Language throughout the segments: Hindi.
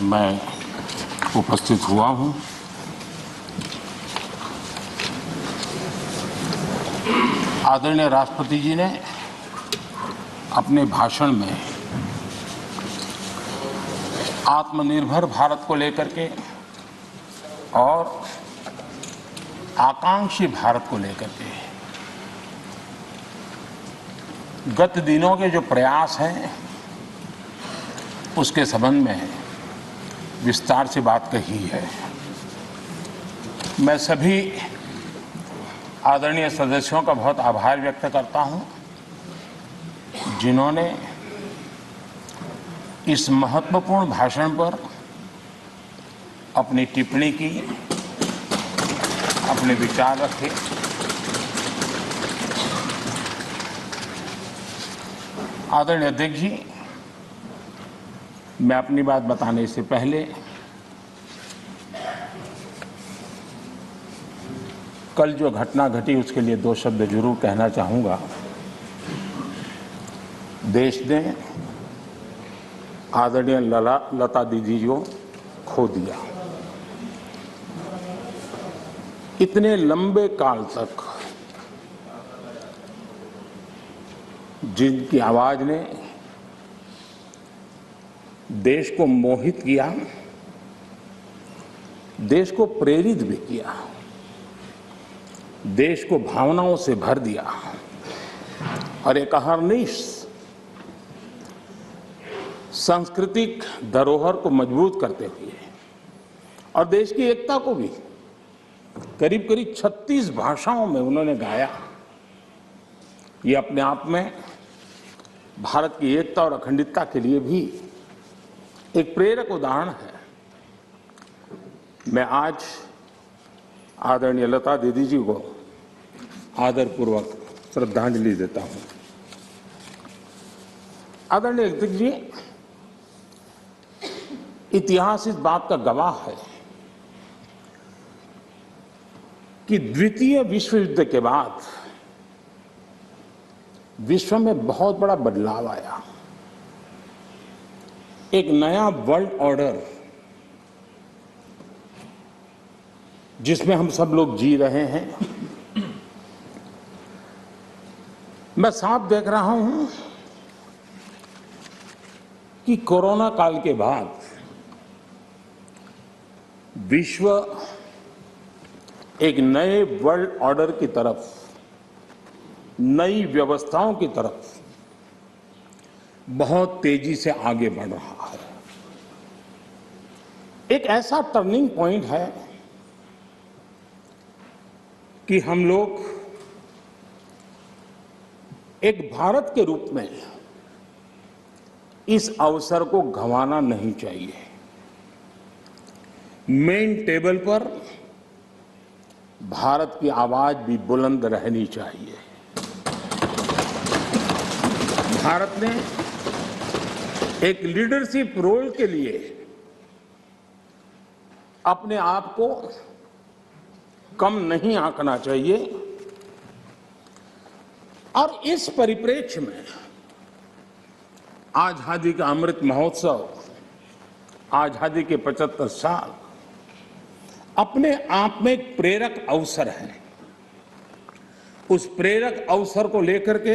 मैं उपस्थित हुआ हूं। आदरणीय राष्ट्रपति जी ने अपने भाषण में आत्मनिर्भर भारत को लेकर के और आकांक्षी भारत को लेकर के गत दिनों के जो प्रयास हैं उसके संबंध में विस्तार से बात कही है। मैं सभी आदरणीय सदस्यों का बहुत आभार व्यक्त करता हूं जिन्होंने इस महत्वपूर्ण भाषण पर अपनी टिप्पणी की, अपने विचार रखे। आदरणीय अध्यक्ष जी, मैं अपनी बात बताने से पहले कल जो घटना घटी उसके लिए दो शब्द जरूर कहना चाहूंगा। देश ने आदरणीय लता दीदी को खो दिया। इतने लंबे काल तक जिनकी आवाज ने देश को मोहित किया, देश को प्रेरित भी किया, देश को भावनाओं से भर दिया और एक अहर्निश सांस्कृतिक धरोहर को मजबूत करते हुए और देश की एकता को भी करीब करीब 36 भाषाओं में उन्होंने गाया। ये अपने आप में भारत की एकता और अखंडता के लिए भी एक प्रेरक उदाहरण है। मैं आज आदरणीय लता दीदी जी को आदरपूर्वक श्रद्धांजलि देता हूं। आदरणीय अध्यक्ष जी, इतिहास इस बात का गवाह है कि द्वितीय विश्व युद्ध के बाद विश्व में बहुत बड़ा बदलाव आया। एक नया वर्ल्ड ऑर्डर जिसमें हम सब लोग जी रहे हैं। मैं साफ देख रहा हूं कि कोरोना काल के बाद विश्व एक नए वर्ल्ड ऑर्डर की तरफ, नई व्यवस्थाओं की तरफ बहुत तेजी से आगे बढ़ रहा है। एक ऐसा टर्निंग पॉइंट है कि हम लोग एक भारत के रूप में इस अवसर को गंवाना नहीं चाहिए। मेन टेबल पर भारत की आवाज भी बुलंद रहनी चाहिए। भारत ने एक लीडरशिप रोल के लिए अपने आप को कम नहीं आंकना चाहिए और इस परिप्रेक्ष्य में आजादी का अमृत महोत्सव, आजादी के 75 साल अपने आप में एक प्रेरक अवसर है। उस प्रेरक अवसर को लेकर के,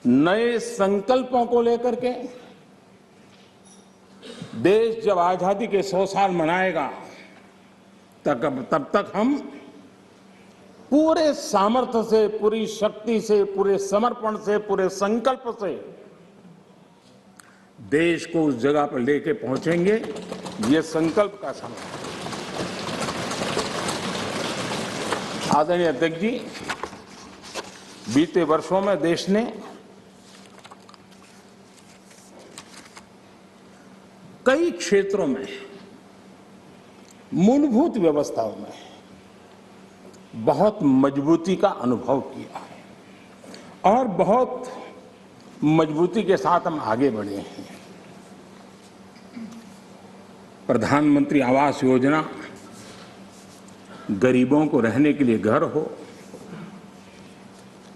नए संकल्पों को लेकर के देश जब आजादी के 100 साल मनाएगा तब तक हम पूरे सामर्थ्य से, पूरी शक्ति से, पूरे समर्पण से, पूरे संकल्प से देश को उस जगह पर लेके पहुंचेंगे। ये संकल्प का समय है। आदरणीय अध्यक्ष जी, बीते वर्षों में देश ने कई क्षेत्रों में, मूलभूत व्यवस्थाओं में बहुत मजबूती का अनुभव किया है और बहुत मजबूती के साथ हम आगे बढ़े हैं। प्रधानमंत्री आवास योजना, गरीबों को रहने के लिए घर हो,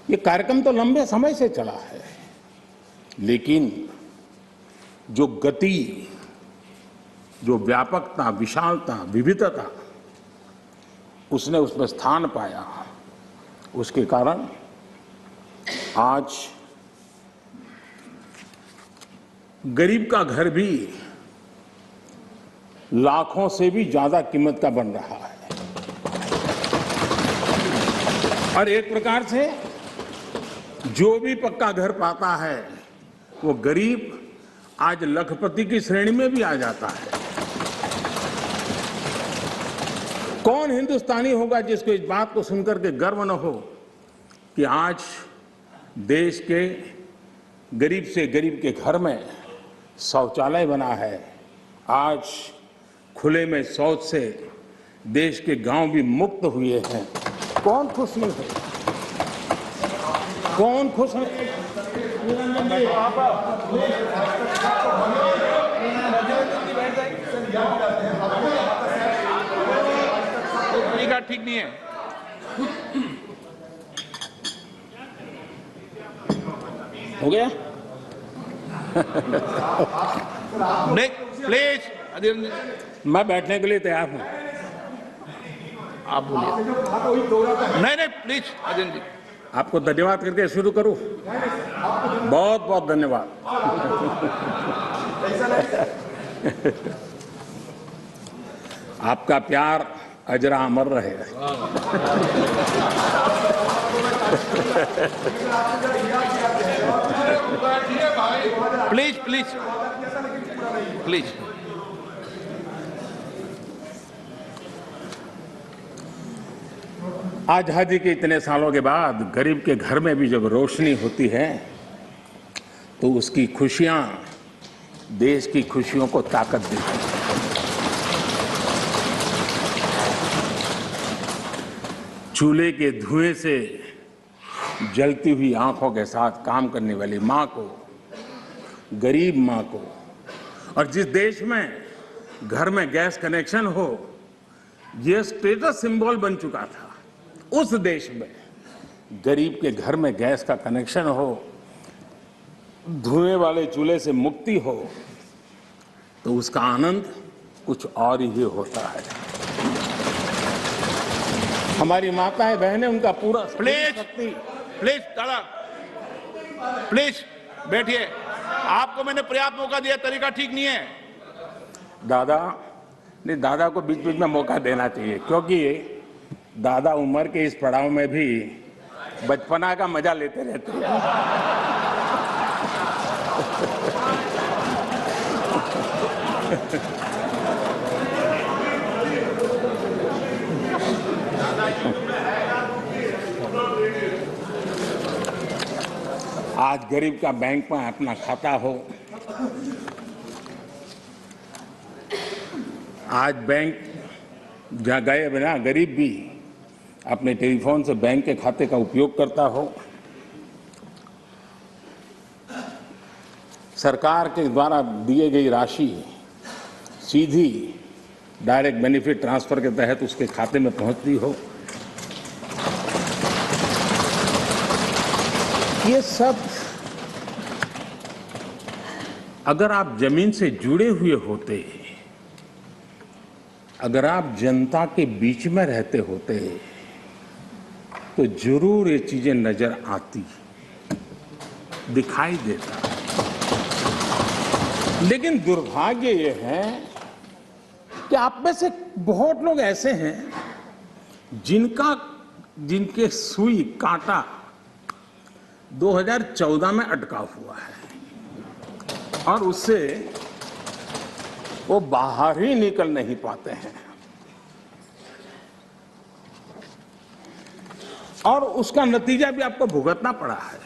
ये कार्यक्रम तो लंबे समय से चला है, लेकिन जो गति जो व्यापकता, विशालता, विविधता उसने उसमें स्थान पाया, उसके कारण आज गरीब का घर भी लाखों से भी ज्यादा कीमत का बन रहा है। और एक प्रकार से जो भी पक्का घर पाता है वो गरीब आज लखपति की श्रेणी में भी आ जाता है। कौन हिंदुस्तानी होगा जिसको इस बात को सुनकर के गर्व न हो कि आज देश के गरीब से गरीब के घर में शौचालय बना है। आज खुले में शौच से देश के गांव भी मुक्त हुए हैं। कौन खुश नहीं है? कौन खुश है? ठीक नहीं है। हो गया? प्लीज मैं बैठने के लिए तैयार हूं। आप बोलिए। नहीं प्लीज अजय जी। आपको धन्यवाद करके शुरू करूं। बहुत बहुत धन्यवाद। आपका प्यार अजरा अमर रहे। Please please please. आजादी के इतने सालों के बाद गरीब के घर में भी जब रोशनी होती है तो उसकी खुशियां देश की खुशियों को ताकत देती हैं। चूल्हे के धुएं से जलती हुई आंखों के साथ काम करने वाली मां को, गरीब मां को, और जिस देश में घर में गैस कनेक्शन हो यह स्टेटस सिंबल बन चुका था, उस देश में गरीब के घर में गैस का कनेक्शन हो, धुएं वाले चूल्हे से मुक्ति हो, तो उसका आनंद कुछ और ही होता है। हमारी माताएं बहनें उनका पूरा प्लीज दादा प्लीज बैठिए। आपको मैंने पर्याप्त मौका दिया, तरीका ठीक नहीं है। दादा को बीच बीच में मौका देना चाहिए, क्योंकि दादा उम्र के इस पड़ाव में भी बचपना का मजा लेते रहते हैं। आज गरीब का बैंक में अपना खाता हो, आज बैंक जहाँ गए बिना गरीब भी अपने टेलीफोन से बैंक के खाते का उपयोग करता हो, सरकार के द्वारा दिए गई राशि सीधी डायरेक्ट बेनिफिट ट्रांसफर के तहत उसके खाते में पहुंचती हो, ये सब अगर आप जमीन से जुड़े हुए होते, अगर आप जनता के बीच में रहते होते, तो जरूर ये चीजें नजर आती, दिखाई देता। लेकिन दुर्भाग्य ये है कि आप में से बहुत लोग ऐसे हैं जिनके सुई कांटा 2014 में अटका हुआ है और उससे वो बाहर ही निकल नहीं पाते हैं, और उसका नतीजा भी आपको भुगतना पड़ा है।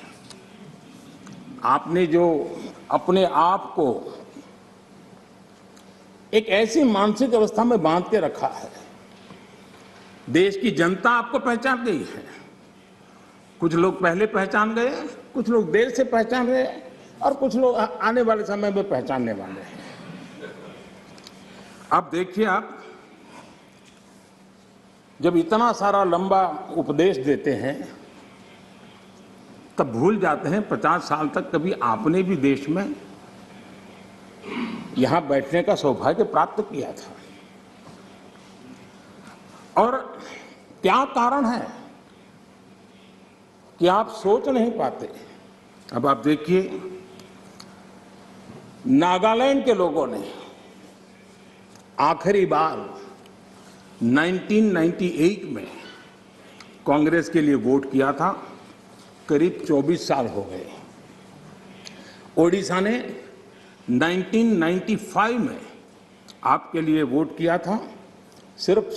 आपने जो अपने आप को एक ऐसी मानसिक अवस्था में बांध के रखा है, देश की जनता आपको पहचान गई है। कुछ लोग पहले पहचान गए, कुछ लोग देर से पहचान रहे, और कुछ लोग आने वाले समय में पहचानने वाले हैं। अब देखिए, आप जब इतना सारा लंबा उपदेश देते हैं तब भूल जाते हैं 50 साल तक कभी आपने भी देश में यहां बैठने का सौभाग्य प्राप्त किया था। और क्या कारण है कि आप सोच नहीं पाते। अब आप देखिए, नागालैंड के लोगों ने आखिरी बार 1998 में कांग्रेस के लिए वोट किया था, करीब 24 साल हो गए। ओडिशा ने 1995 में आपके लिए वोट किया था, सिर्फ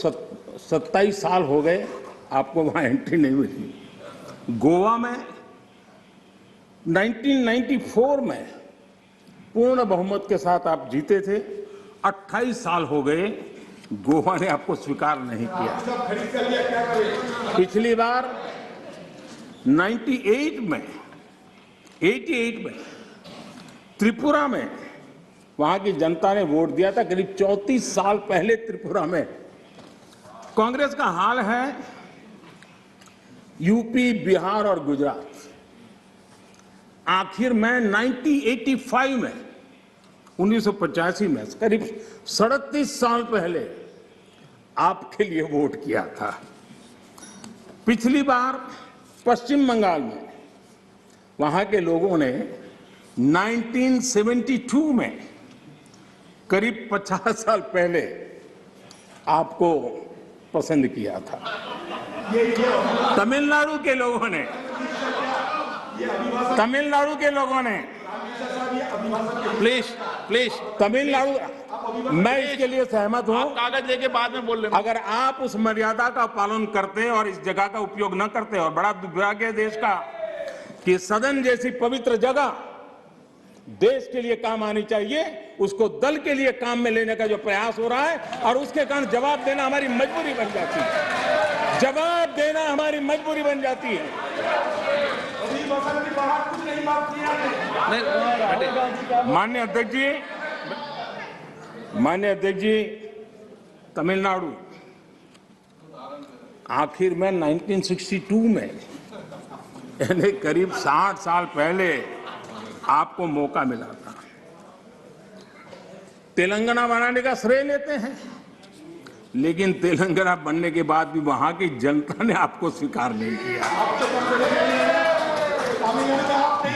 27 साल हो गए, आपको वहां एंट्री नहीं मिली। गोवा में 1994 में पूर्ण बहुमत के साथ आप जीते थे, 28 साल हो गए, गोवा ने आपको स्वीकार नहीं किया। पिछली बार 88 में त्रिपुरा में वहां की जनता ने वोट दिया था, करीब 34 साल पहले त्रिपुरा में। कांग्रेस का हाल है यूपी, बिहार और गुजरात। आखिर में 1985 में 1985 में करीब 37 साल पहले आपके लिए वोट किया था। पिछली बार पश्चिम बंगाल में वहां के लोगों ने 1972 में करीब 50 साल पहले आपको पसंद किया था। तमिलनाडु के लोगों ने प्लीज तमिलनाडु, मैं इसके लिए सहमत हूं। आप कागज लेके बाद में बोल लेना। अगर आप उस मर्यादा का पालन करते और इस जगह का उपयोग न करते, और बड़ा दुर्भाग्य है देश का कि सदन जैसी पवित्र जगह देश के लिए काम आनी चाहिए, उसको दल के लिए काम में लेने का जो प्रयास हो रहा है, और उसके कारण जवाब देना हमारी मजबूरी बन जाती है। जवाब देना हमारी मजबूरी बन जाती है। माननीय अध्यक्ष जी, तमिलनाडु आखिर में 1962 में, यानी करीब 60 साल पहले आपको मौका मिला था। तेलंगाना बनाने का श्रेय लेते हैं, लेकिन तेलंगाना बनने के बाद भी वहां की जनता ने आपको स्वीकार नहीं किया।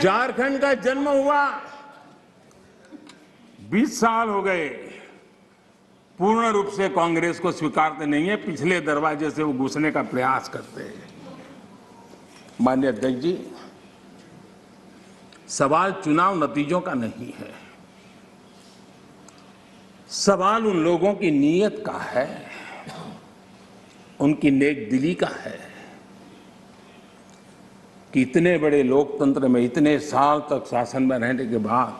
झारखंड का जन्म हुआ, 20 साल हो गए, पूर्ण रूप से कांग्रेस को स्वीकारते नहीं है, पिछले दरवाजे से वो घुसने का प्रयास करते हैं। माननीय अध्यक्ष जी, सवाल चुनाव नतीजों का नहीं है, सवाल उन लोगों की नीयत का है, उनकी नेक दिली का है कि इतने बड़े लोकतंत्र में इतने साल तक शासन में रहने के बाद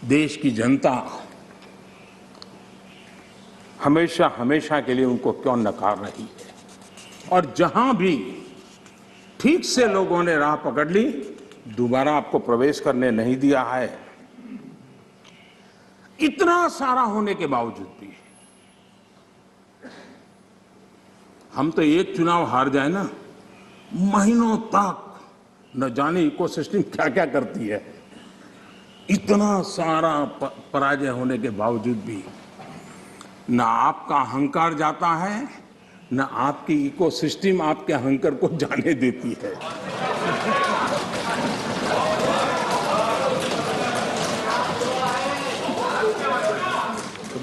देश की जनता हमेशा हमेशा के लिए उनको क्यों नकार रही है। और जहां भी ठीक से लोगों ने राह पकड़ ली, दोबारा आपको प्रवेश करने नहीं दिया है। इतना सारा होने के बावजूद भी हम तो एक चुनाव हार जाए ना, महीनों तक न जाने इकोसिस्टम क्या क्या करती है। इतना सारा पराजय होने के बावजूद भी न आपका अहंकार जाता है, न आपकी इकोसिस्टम आपके अहंकार को जाने देती है।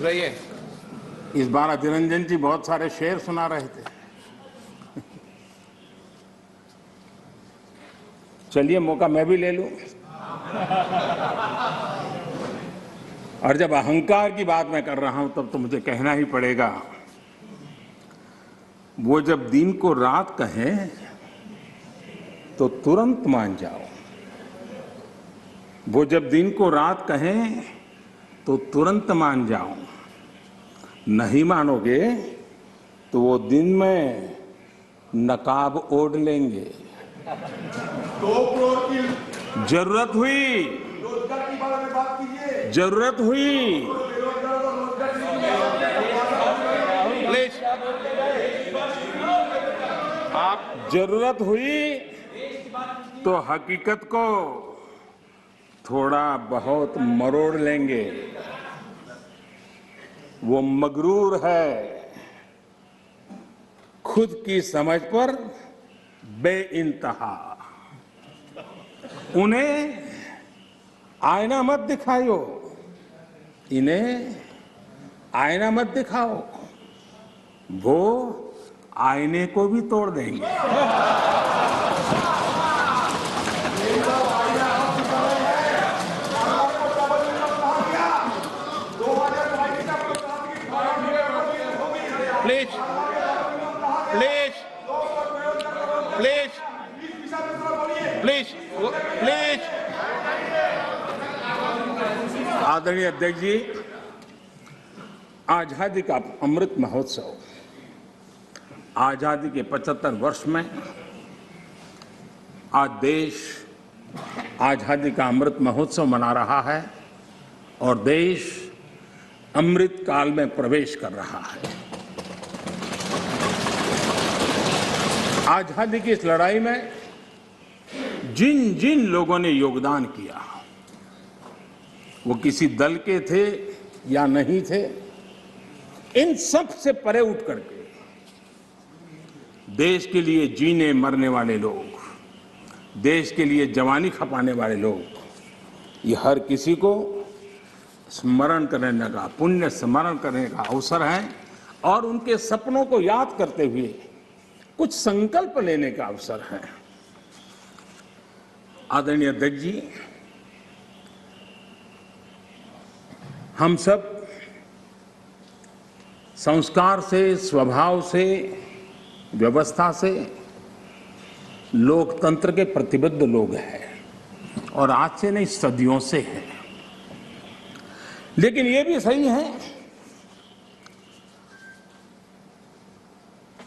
रहिए। इस बार अधीर रंजन जी बहुत सारे शेर सुना रहे थे। चलिए, मौका मैं भी ले लूं। और जब अहंकार की बात मैं कर रहा हूं, तब तो मुझे कहना ही पड़ेगा, वो जब दिन को रात कहें तो तुरंत मान जाओ। वो जब दिन को रात कहें तो तुरंत मान जाओ। नहीं मानोगे तो वो दिन में नकाब ओढ़ लेंगे। 2 करोड़ की जरूरत हुई, रोजगार की बात कीजिए। जरूरत हुई प्लीज, आप जरूरत हुई तो हकीकत को थोड़ा बहुत मरोड़ लेंगे। वो मगरूर है, खुद की समझ पर बेइंतहा। उन्हें आईना मत दिखाओ, इन्हें आईना मत दिखाओ, वो आईने को भी तोड़ देंगे। Please please please please please. आदरणीय अध्यक्ष जी, आजादी का अमृत महोत्सव, आजादी के 75 वर्ष में आज देश आजादी का अमृत महोत्सव मना रहा है और देश अमृत काल में प्रवेश कर रहा है। आजादी की इस लड़ाई में जिन जिन लोगों ने योगदान किया, वो किसी दल के थे या नहीं थे, इन सब से परे उठ करके देश के लिए जीने मरने वाले लोग, देश के लिए जवानी खपाने वाले लोग, ये हर किसी को स्मरण करने का, पुण्य स्मरण करने का अवसर है और उनके सपनों को याद करते हुए कुछ संकल्प लेने का अवसर है। आदरणीय अध्यक्ष जी, हम सब संस्कार से, स्वभाव से, व्यवस्था से लोकतंत्र के प्रतिबद्ध लोग हैं और आज से नहीं, सदियों से हैं। लेकिन ये भी सही है,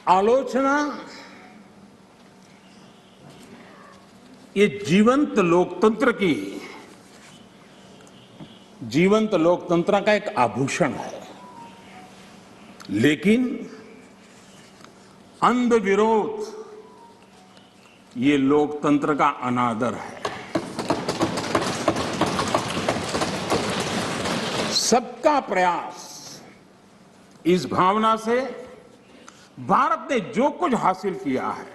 आलोचना ये जीवंत लोकतंत्र का एक आभूषण है, लेकिन अंध विरोध ये लोकतंत्र का अनादर है। सबका प्रयास, इस भावना से भारत ने जो कुछ हासिल किया है,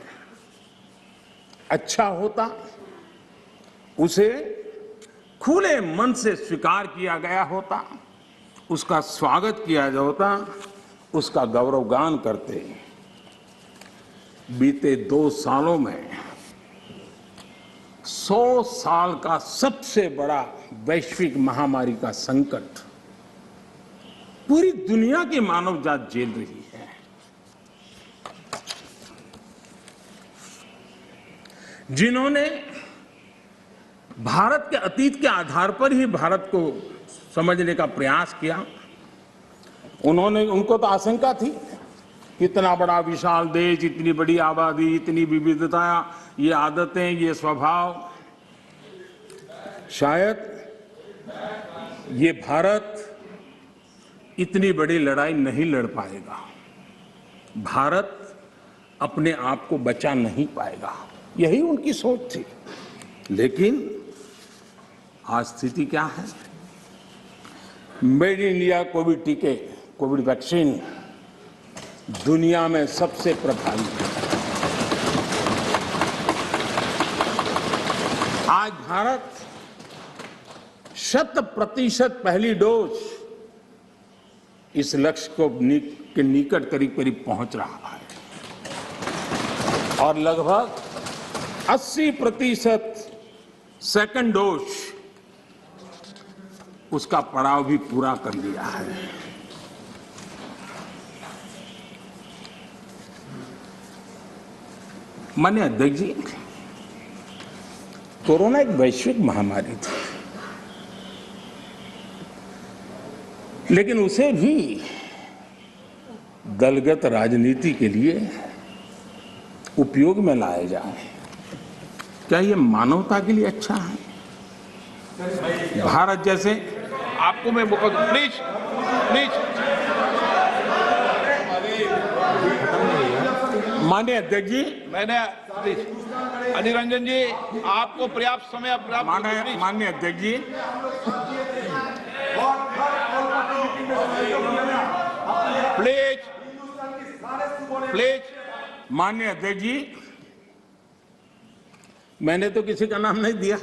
अच्छा होता उसे खुले मन से स्वीकार किया गया होता, उसका स्वागत किया होता, उसका गौरवगान करते। बीते 2 सालों में 100 साल का सबसे बड़ा वैश्विक महामारी का संकट पूरी दुनिया की मानव जात झेल रही है। जिन्होंने भारत के अतीत के आधार पर ही भारत को समझने का प्रयास किया, उनको तो आशंका थी, इतना बड़ा विशाल देश, इतनी बड़ी आबादी, इतनी विविधता, ये आदतें, ये स्वभाव, शायद ये भारत इतनी बड़ी लड़ाई नहीं लड़ पाएगा, भारत अपने आप को बचा नहीं पाएगा, यही उनकी सोच थी। लेकिन आज स्थिति क्या है? मेड इन इंडिया कोविड टीके, कोविड वैक्सीन दुनिया में सबसे प्रभावी है। आज भारत 100% पहली डोज इस लक्ष्य के निकट करीब करीब पहुंच रहा है और लगभग 80% सेकंड डोज उसका पड़ाव भी पूरा कर लिया है। माननीय अध्यक्ष जी, कोरोना एक वैश्विक महामारी थी, लेकिन उसे भी दलगत राजनीति के लिए उपयोग में लाया जाए, क्या ये मानवता के लिए अच्छा है? भारत जैसे, आपको मैं मौका दूं, प्लीज प्लीज। माननीय अध्यक्ष जी, मैंने प्लीज अधीर रंजन जी, आपको पर्याप्त समय माननीय अध्यक्ष जी, प्लीज प्लीज। माननीय अध्यक्ष जी, मैंने तो किसी का नाम नहीं दिया।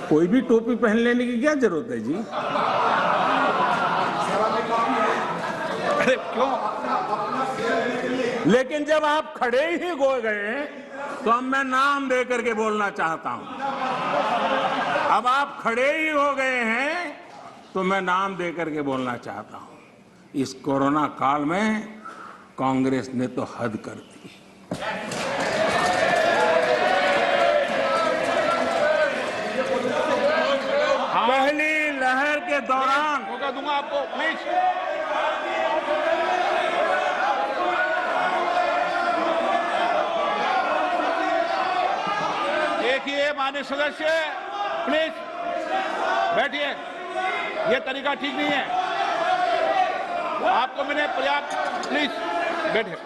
कोई भी टोपी पहन लेने की क्या जरूरत है जी? अरे क्यों? लेकिन जब आप खड़े ही हो गए तो अब मैं नाम दे करके बोलना चाहता हूं। अब आप खड़े ही हो गए हैं तो मैं नाम दे करके बोलना चाहता हूं। इस कोरोना काल में कांग्रेस ने तो हद कर दी। पहली लहर के दौरान मौका दूंगा आपको, प्लीज। देखिए माननीय सदस्य, प्लीज बैठिए, ये तरीका ठीक नहीं है। आपको मैंने पर्याप्त, प्लीज बैठिए,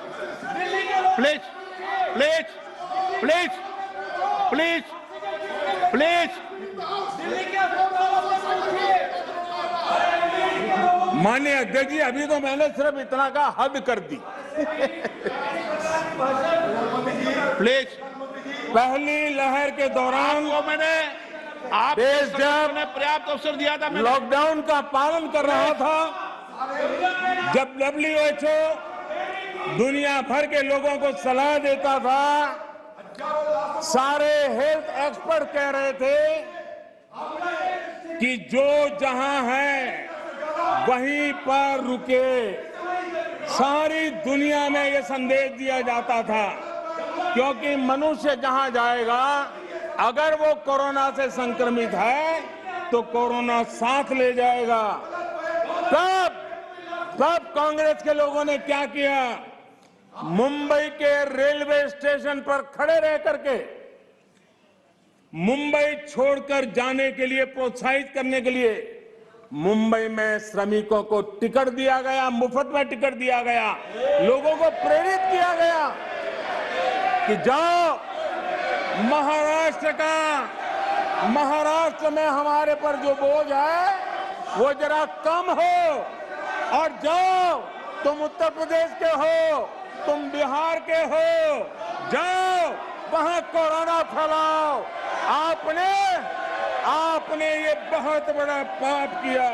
please please please please please. माननीय अध्यक्ष जी, अभी तो मैंने सिर्फ इतना का हद कर दी। प्लीज। पहली लहर के दौरान आपको मैंने देश जब पर्याप्त अवसर दिया था। लॉकडाउन का पालन कर रहा था, जब WHO दुनिया भर के लोगों को सलाह देता था, सारे हेल्थ एक्सपर्ट कह रहे थे कि जो जहां है वहीं पर रुके। सारी दुनिया में यह संदेश दिया जाता था, क्योंकि मनुष्य जहां जाएगा, अगर वो कोरोना से संक्रमित है तो कोरोना साथ ले जाएगा। तब कांग्रेस के लोगों ने क्या किया? मुंबई के रेलवे स्टेशन पर खड़े रह करके मुंबई छोड़कर जाने के लिए प्रोत्साहित करने के लिए मुंबई में श्रमिकों को टिकट दिया गया, मुफ्त में टिकट दिया गया, लोगों को प्रेरित किया गया कि जाओ महाराष्ट्र में हमारे पर जो बोझ है वो जरा कम हो, और जाओ तुम उत्तर प्रदेश के हो, तुम बिहार के हो, जाओ वहां कोरोना फैलाओ। आपने ये बहुत बड़ा पाप किया,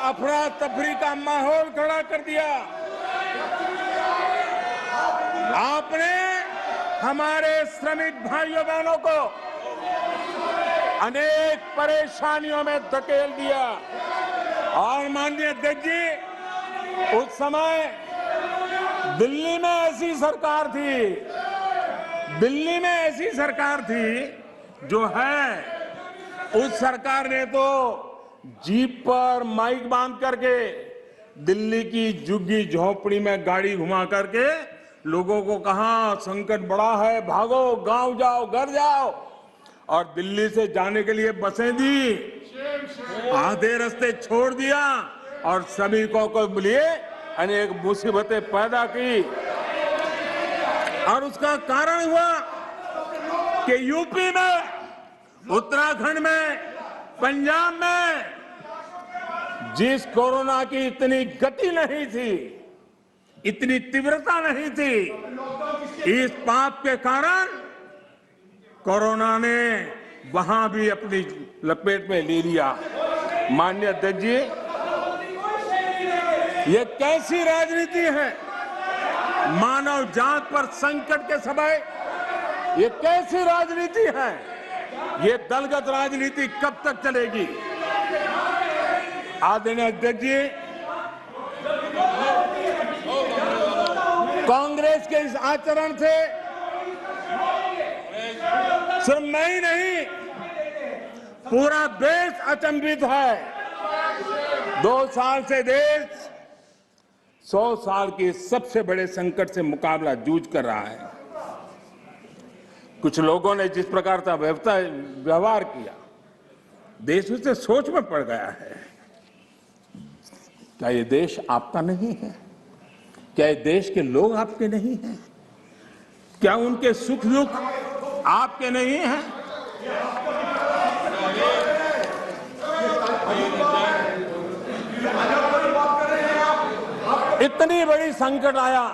अफरा तफरी का माहौल खड़ा कर दिया। आपने हमारे श्रमिक भाइयों बहनों को अनेक परेशानियों में धकेल दिया। और माननीय अध्यक्ष जी, उस समय दिल्ली में ऐसी सरकार थी जो है, उस सरकार ने तो जीप पर माइक बांध करके दिल्ली की झुग्गी झोपड़ी में गाड़ी घुमा करके लोगों को कहा संकट बड़ा है, भागो, गांव जाओ, घर जाओ, और दिल्ली से जाने के लिए बसें दी, आधे रास्ते छोड़ दिया और श्रमिकों को लिए अनेक मुसीबतें पैदा की। और उसका कारण हुआ कि यूपी में, उत्तराखंड में, पंजाब में जिस कोरोना की इतनी गति नहीं थी, इतनी तीव्रता नहीं थी, इस पाप के कारण कोरोना ने वहां भी अपनी लपेट में ले लिया। माननीय अध्यक्ष जी, ये कैसी राजनीति है? मानव जात पर संकट के समय ये कैसी राजनीति है? ये दलगत राजनीति कब तक चलेगी? आदरणीय अध्यक्ष जी, कांग्रेस के इस आचरण से सिर्फ मैं ही नहीं, पूरा देश अचंभित है। 2 साल से देश 100 साल के सबसे बड़े संकट से मुकाबला जूझ कर रहा है। कुछ लोगों ने जिस प्रकार का व्यवहार किया, देश उससे सोच में पड़ गया है। क्या ये देश आपका नहीं है? क्या ये देश के लोग आपके नहीं हैं? क्या उनके सुख दुख आपके नहीं हैं? इतनी बड़ी संकट आया,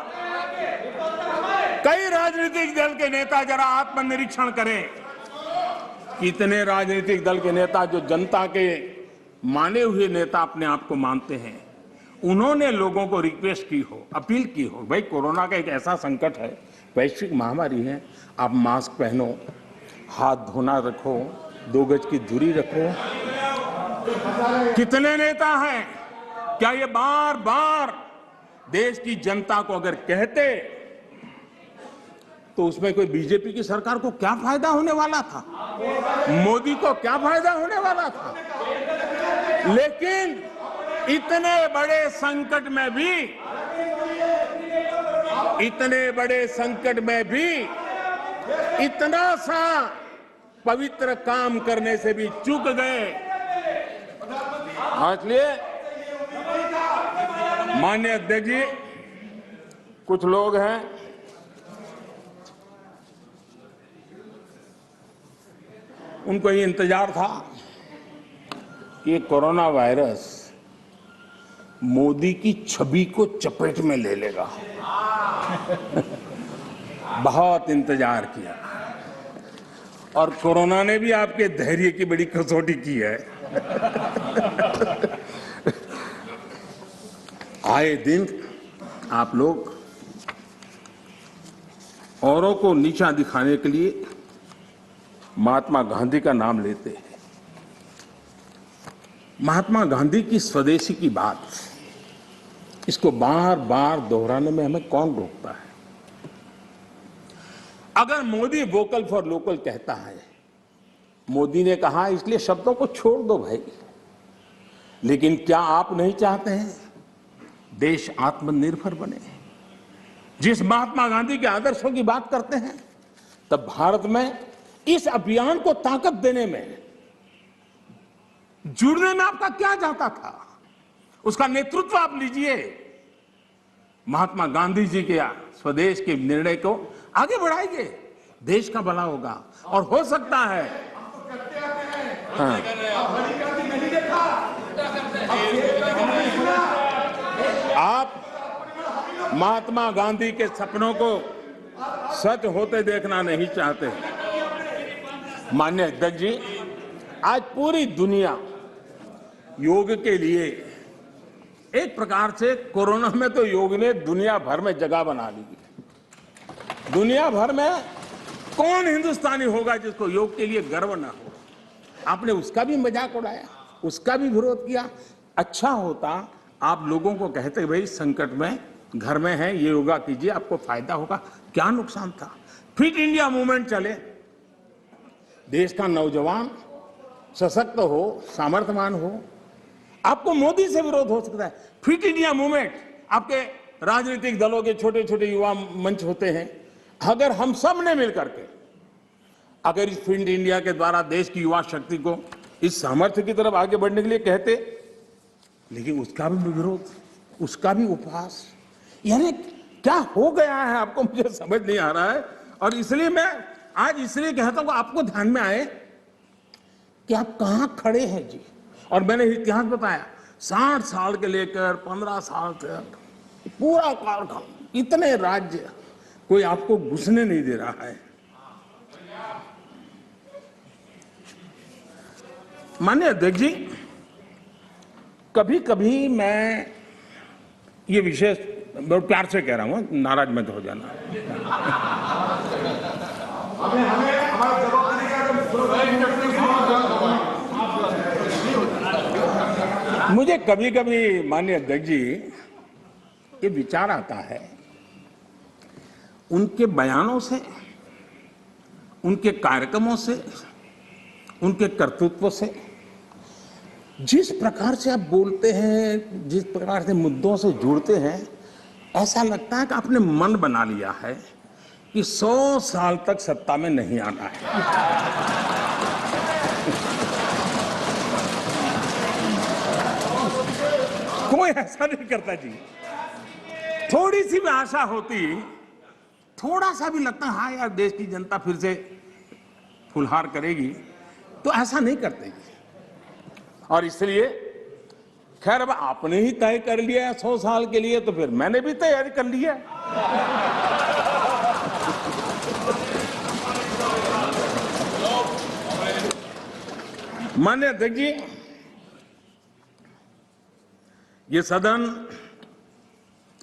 कई राजनीतिक दल के नेता जरा आत्मनिरीक्षण करें। कितने राजनीतिक दल के नेता जो जनता के माने हुए नेता अपने आप को मानते हैं, उन्होंने लोगों को रिक्वेस्ट की हो, अपील की हो, भाई कोरोना का एक ऐसा संकट है, वैश्विक महामारी है, आप मास्क पहनो, हाथ धोना रखो, 2 गज की दूरी रखो। कितने नेता हैं? क्या ये बार बार देश की जनता को अगर कहते तो उसमें कोई बीजेपी की सरकार को क्या फायदा होने वाला था? मोदी को क्या फायदा होने वाला था? लेकिन इतने बड़े संकट में भी इतना सा पवित्र काम करने से भी चूक गए। इसलिए माननीय अध्यक्ष जी, कुछ लोग हैं उनको ये इंतजार था कि कोरोना वायरस मोदी की छवि को चपेट में ले लेगा। बहुत इंतजार किया और कोरोना ने भी आपके धैर्य की बड़ी कसौटी की है। आए दिन आप लोग औरों को नीचा दिखाने के लिए महात्मा गांधी का नाम लेते हैं। महात्मा गांधी की स्वदेशी की बात, इसको बार बार दोहराने में हमें कौन रोकता है? अगर मोदी वोकल फॉर लोकल कहता है, मोदी ने कहा इसलिए शब्दों को छोड़ दो भाई, लेकिन क्या आप नहीं चाहते हैं देश आत्मनिर्भर बने? जिस महात्मा गांधी के आदर्शों की बात करते हैं, तब भारत में इस अभियान को ताकत देने में, जुड़ने में आपका क्या जाता था? उसका नेतृत्व आप लीजिए। महात्मा गांधी जी के स्वदेश के निर्णय को आगे बढ़ाइए, देश का भला होगा। और हो सकता है आप महात्मा गांधी के सपनों को सच होते देखना नहीं चाहते। माननीय अध्यक्ष जी, आज पूरी दुनिया योग के लिए, एक प्रकार से कोरोना में तो योग ने दुनिया भर में जगह बना ली। दुनिया भर में कौन हिंदुस्तानी होगा जिसको योग के लिए गर्व ना हो? आपने उसका भी मजाक उड़ाया, उसका भी विरोध किया। अच्छा होता आप लोगों को कहते भाई संकट में घर में है, ये योगा कीजिए, आपको फायदा होगा। क्या नुकसान था? फिट इंडिया मूवमेंट चले, देश का नौजवान सशक्त हो, सामर्थ्यवान हो। आपको मोदी से विरोध हो सकता है। फिट इंडिया मूवमेंट, आपके राजनीतिक दलों के छोटे छोटे युवा मंच होते हैं। अगर हम सब ने मिलकर के अगर इस फिट इंडिया के द्वारा देश की युवा शक्ति को इस सामर्थ्य की तरफ आगे बढ़ने के लिए कहते, लेकिन उसका भी विरोध, उसका भी उपहास, यानी क्या हो गया है आपको मुझे समझ नहीं आ रहा है। और इसलिए मैं आज इसलिए कहता हूं आपको ध्यान में आए कि आप कहां खड़े हैं जी। और मैंने इतिहास बताया, 60 साल के लेकर 15 साल तक पूरा कालखंड, इतने राज्य, कोई आपको घुसने नहीं दे रहा है। माननीय अध्यक्ष जी, कभी कभी मैं ये विषय बहुत प्यार से कह रहा हूं, नाराज मत हो जाना। मुझे कभी कभी माननीय अध्यक्ष जी ये विचार आता है, उनके बयानों से, उनके कार्यक्रमों से, उनके कर्तृत्व से, जिस प्रकार से आप बोलते हैं, जिस प्रकार से मुद्दों से जुड़ते हैं, ऐसा लगता है कि आपने मन बना लिया है कि 100 साल तक सत्ता में नहीं आना है। कोई ऐसा नहीं करता जी, थोड़ी सी भी आशा होती, थोड़ा सा भी लगता हाँ यार देश की जनता फिर से फुलहार करेगी, तो ऐसा नहीं करते। और इसलिए खैर अब आपने ही तय कर लिया है 100 साल के लिए, तो फिर मैंने भी तैयारी कर ली है। माननीय अध्यक्ष जी, ये सदन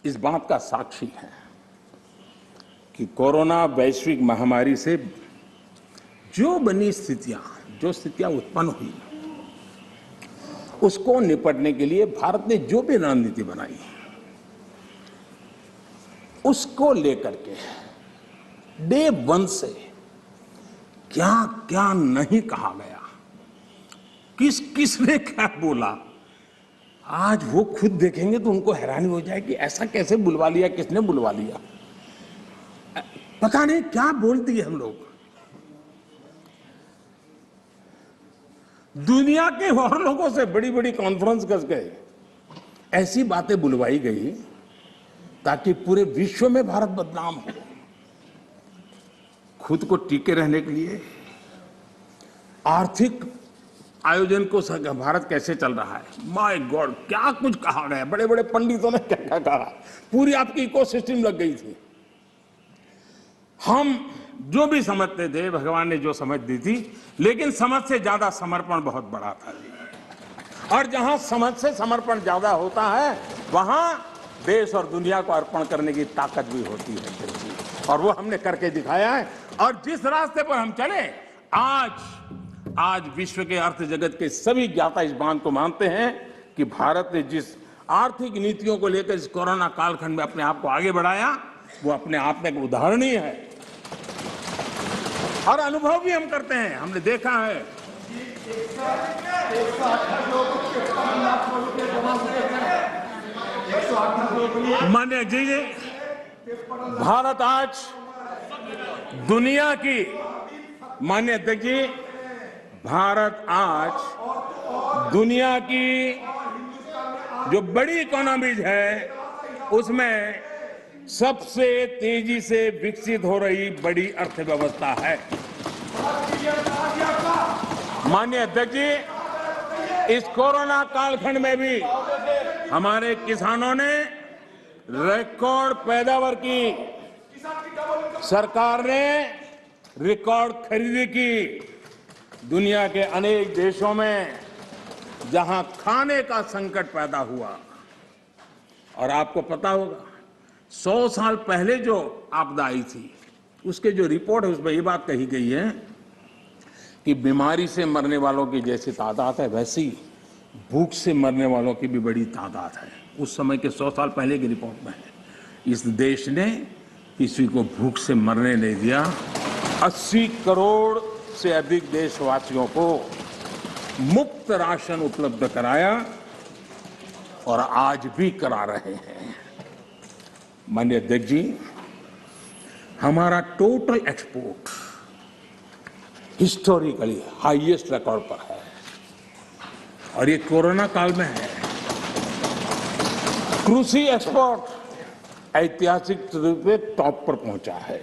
इस बात का साक्षी है कि कोरोना वैश्विक महामारी से जो बनी स्थितियां, जो स्थितियां उत्पन्न हुई, उसको निपटने के लिए भारत ने जो भी रणनीति बनाई, उसको लेकर के डे 1 से क्या क्या नहीं कहा गया, किसने क्या बोला, आज वो खुद देखेंगे तो उनको हैरानी हो जाए कि ऐसा कैसे बुलवा लिया, किसने बुलवा लिया, पता नहीं क्या बोल दिए हम लोग। दुनिया के और लोगों से बड़ी बड़ी कॉन्फ्रेंस कर गए, ऐसी बातें बुलवाई गई ताकि पूरे विश्व में भारत बदनाम हो। खुद को टिके रहने के लिए आर्थिक आयोजन को भारत कैसे चल रहा है, माय गॉड क्या कुछ कहा गया, बड़े बड़े पंडितों ने क्या क्या कहा, पूरी आपकी इकोसिस्टम लग गई थी। हम जो भी समझते थे, भगवान ने जो समझ दी थी, लेकिन समझ से ज्यादा समर्पण बहुत बड़ा था जी। और जहां समझ से समर्पण ज्यादा होता है, वहां देश और दुनिया को अर्पण करने की ताकत भी होती है, और वो हमने करके दिखाया है। और जिस रास्ते पर हम चले, आज विश्व के अर्थ जगत के सभी ज्ञाता इस बात को मानते हैं कि भारत ने जिस आर्थिक नीतियों को लेकर इस कोरोना कालखंड में अपने आप को आगे बढ़ाया, वो अपने आप में एक उदाहरणीय है। और अनुभव भी हम करते हैं, हमने देखा है। माननीय जी, भारत आज दुनिया की, माननीय अध्यक्ष जी, भारत आज दुनिया की जो बड़ी इकोनॉमीज है, उसमें सबसे तेजी से विकसित हो रही बड़ी अर्थव्यवस्था है। माननीय अध्यक्ष जी, इस कोरोना कालखंड में भी हमारे किसानों ने रिकॉर्ड पैदावार की, सरकार ने रिकॉर्ड खरीदी की। दुनिया के अनेक देशों में जहां खाने का संकट पैदा हुआ, और आपको पता होगा 100 साल पहले जो आपदा आई थी, उसके जो रिपोर्ट है उसमें ये बात कही गई है कि बीमारी से मरने वालों की जैसी तादाद है, वैसी भूख से मरने वालों की भी बड़ी तादाद है। उस समय के 100 साल पहले की रिपोर्ट में है। इस देश ने किसी को भूख से मरने नहीं दिया। 80 करोड़ से अधिक देशवासियों को मुफ्त राशन उपलब्ध कराया, और आज भी करा रहे हैं। माननीय अध्यक्ष जी, हमारा total export historically highest record पर है, और ये कोरोना काल में है। कृषि एक्सपोर्ट ऐतिहासिक रूप से टॉप पर पहुंचा है।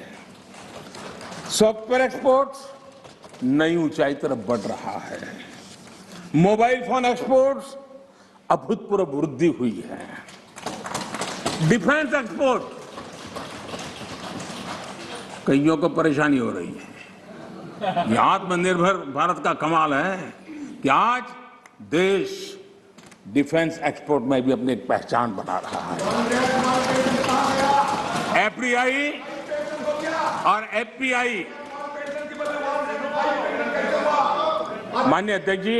सॉफ्टवेयर एक्सपोर्ट नई ऊंचाई तरफ बढ़ रहा है। मोबाइल फोन एक्सपोर्ट्स अभूतपूर्व वृद्धि हुई है। डिफेंस एक्सपोर्ट, कईयों को परेशानी हो रही है। ये आत्मनिर्भर भारत का कमाल है कि आज देश डिफेंस एक्सपोर्ट में भी अपनी एक पहचान बना रहा है। एफडीआई और एफपीआई, माननीय अध्यक्ष जी,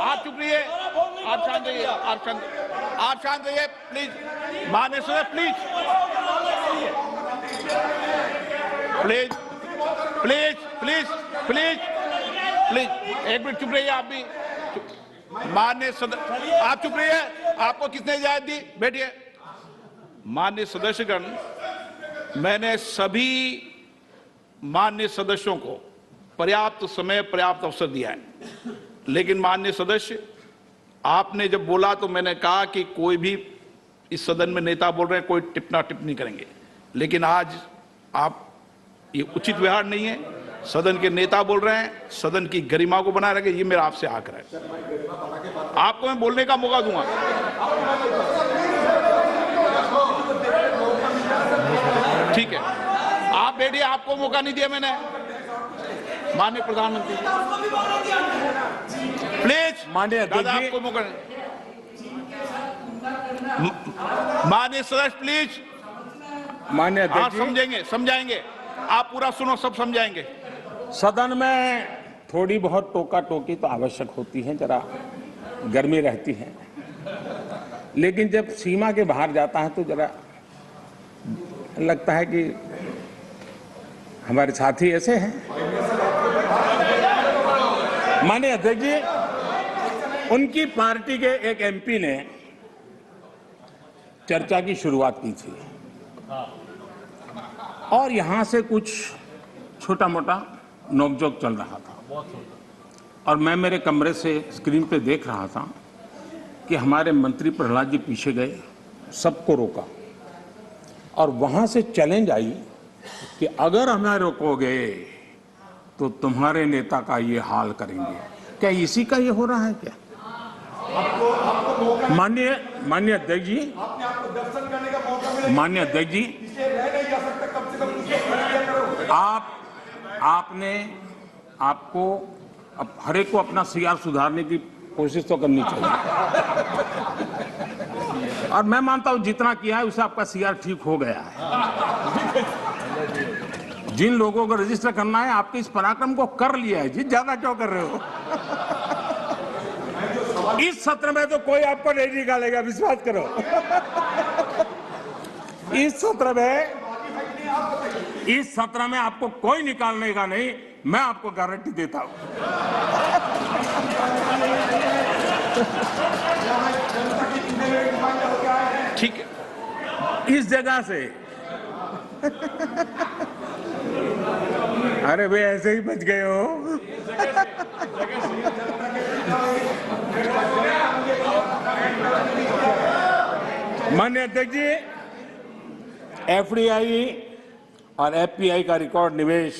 आप चुप रहिए, आप शांत रहिए, आप शांत रहिए प्लीज। माननीय सदस्य please please please please please please, एक मिनट चुप रहिए आप भी। माननीय सदस्य आप चुप रहिए, आपको किसने इजाजत दी? बैठिए। माननीय सदस्यगण, मैंने सभी माननीय सदस्यों को पर्याप्त समय पर्याप्त अवसर दिया है, लेकिन माननीय सदस्य, आपने जब बोला तो मैंने कहा कि कोई भी इस सदन में नेता बोल रहे हैं, कोई टिप्पणी नहीं करेंगे, लेकिन आज आप ये उचित व्यवहार नहीं है। सदन के नेता बोल रहे हैं, सदन की गरिमा को बनाए रखें, ये मेरा आपसे आग्रह है। आपको मैं बोलने का मौका दूंगा। ठीक है, आप बैठिए, आपको मौका नहीं दिया मैंने। माननीय प्रधानमंत्री प्लीज, माननीय दादा आपको मौका नहीं। माननीय सदस्य प्लीज, माननीय आप अध्यक्ष जी, समझाएंगे, आप पूरा सुनो, सब समझाएंगे। सदन में थोड़ी बहुत टोका टोकी तो आवश्यक होती है, जरा गर्मी रहती है, लेकिन जब सीमा के बाहर जाता है तो जरा लगता है कि हमारे साथी ऐसे हैं। माननीय अध्यक्ष जी, उनकी पार्टी के एक एमपी ने चर्चा की शुरुआत की थी और यहां से कुछ छोटा मोटा नोकझोंक चल रहा था और मैं मेरे कमरे से स्क्रीन पे देख रहा था कि हमारे मंत्री प्रहलाद जी पीछे गए, सबको रोका और वहां से चैलेंज आई कि अगर हमें रोकोगे तो तुम्हारे नेता का ये हाल करेंगे। क्या इसी का ये हो रहा है क्या? माननीय अध्यक्ष जी, माननीय अध्यक्ष जी, आपको अब हर एक को अपना सीआर सुधारने की कोशिश तो करनी चाहिए और मैं मानता हूं जितना किया है उससे आपका सीआर ठीक हो गया है। जिन लोगों को रजिस्टर करना है, आपके इस पराक्रम को कर लिया है जी, ज्यादा क्यों कर रहे हो? इस सत्र में तो कोई आपको नहीं निकालेगा, विश्वास करो। इस सत्र में आपको कोई निकालने का नहीं, मैं आपको गारंटी देता हूं। ठीक है, इस जगह से अरे वे ऐसे ही बच गए हो। माननीय अध्यक्ष जी, एफडीआई और एफपीआई का रिकॉर्ड निवेश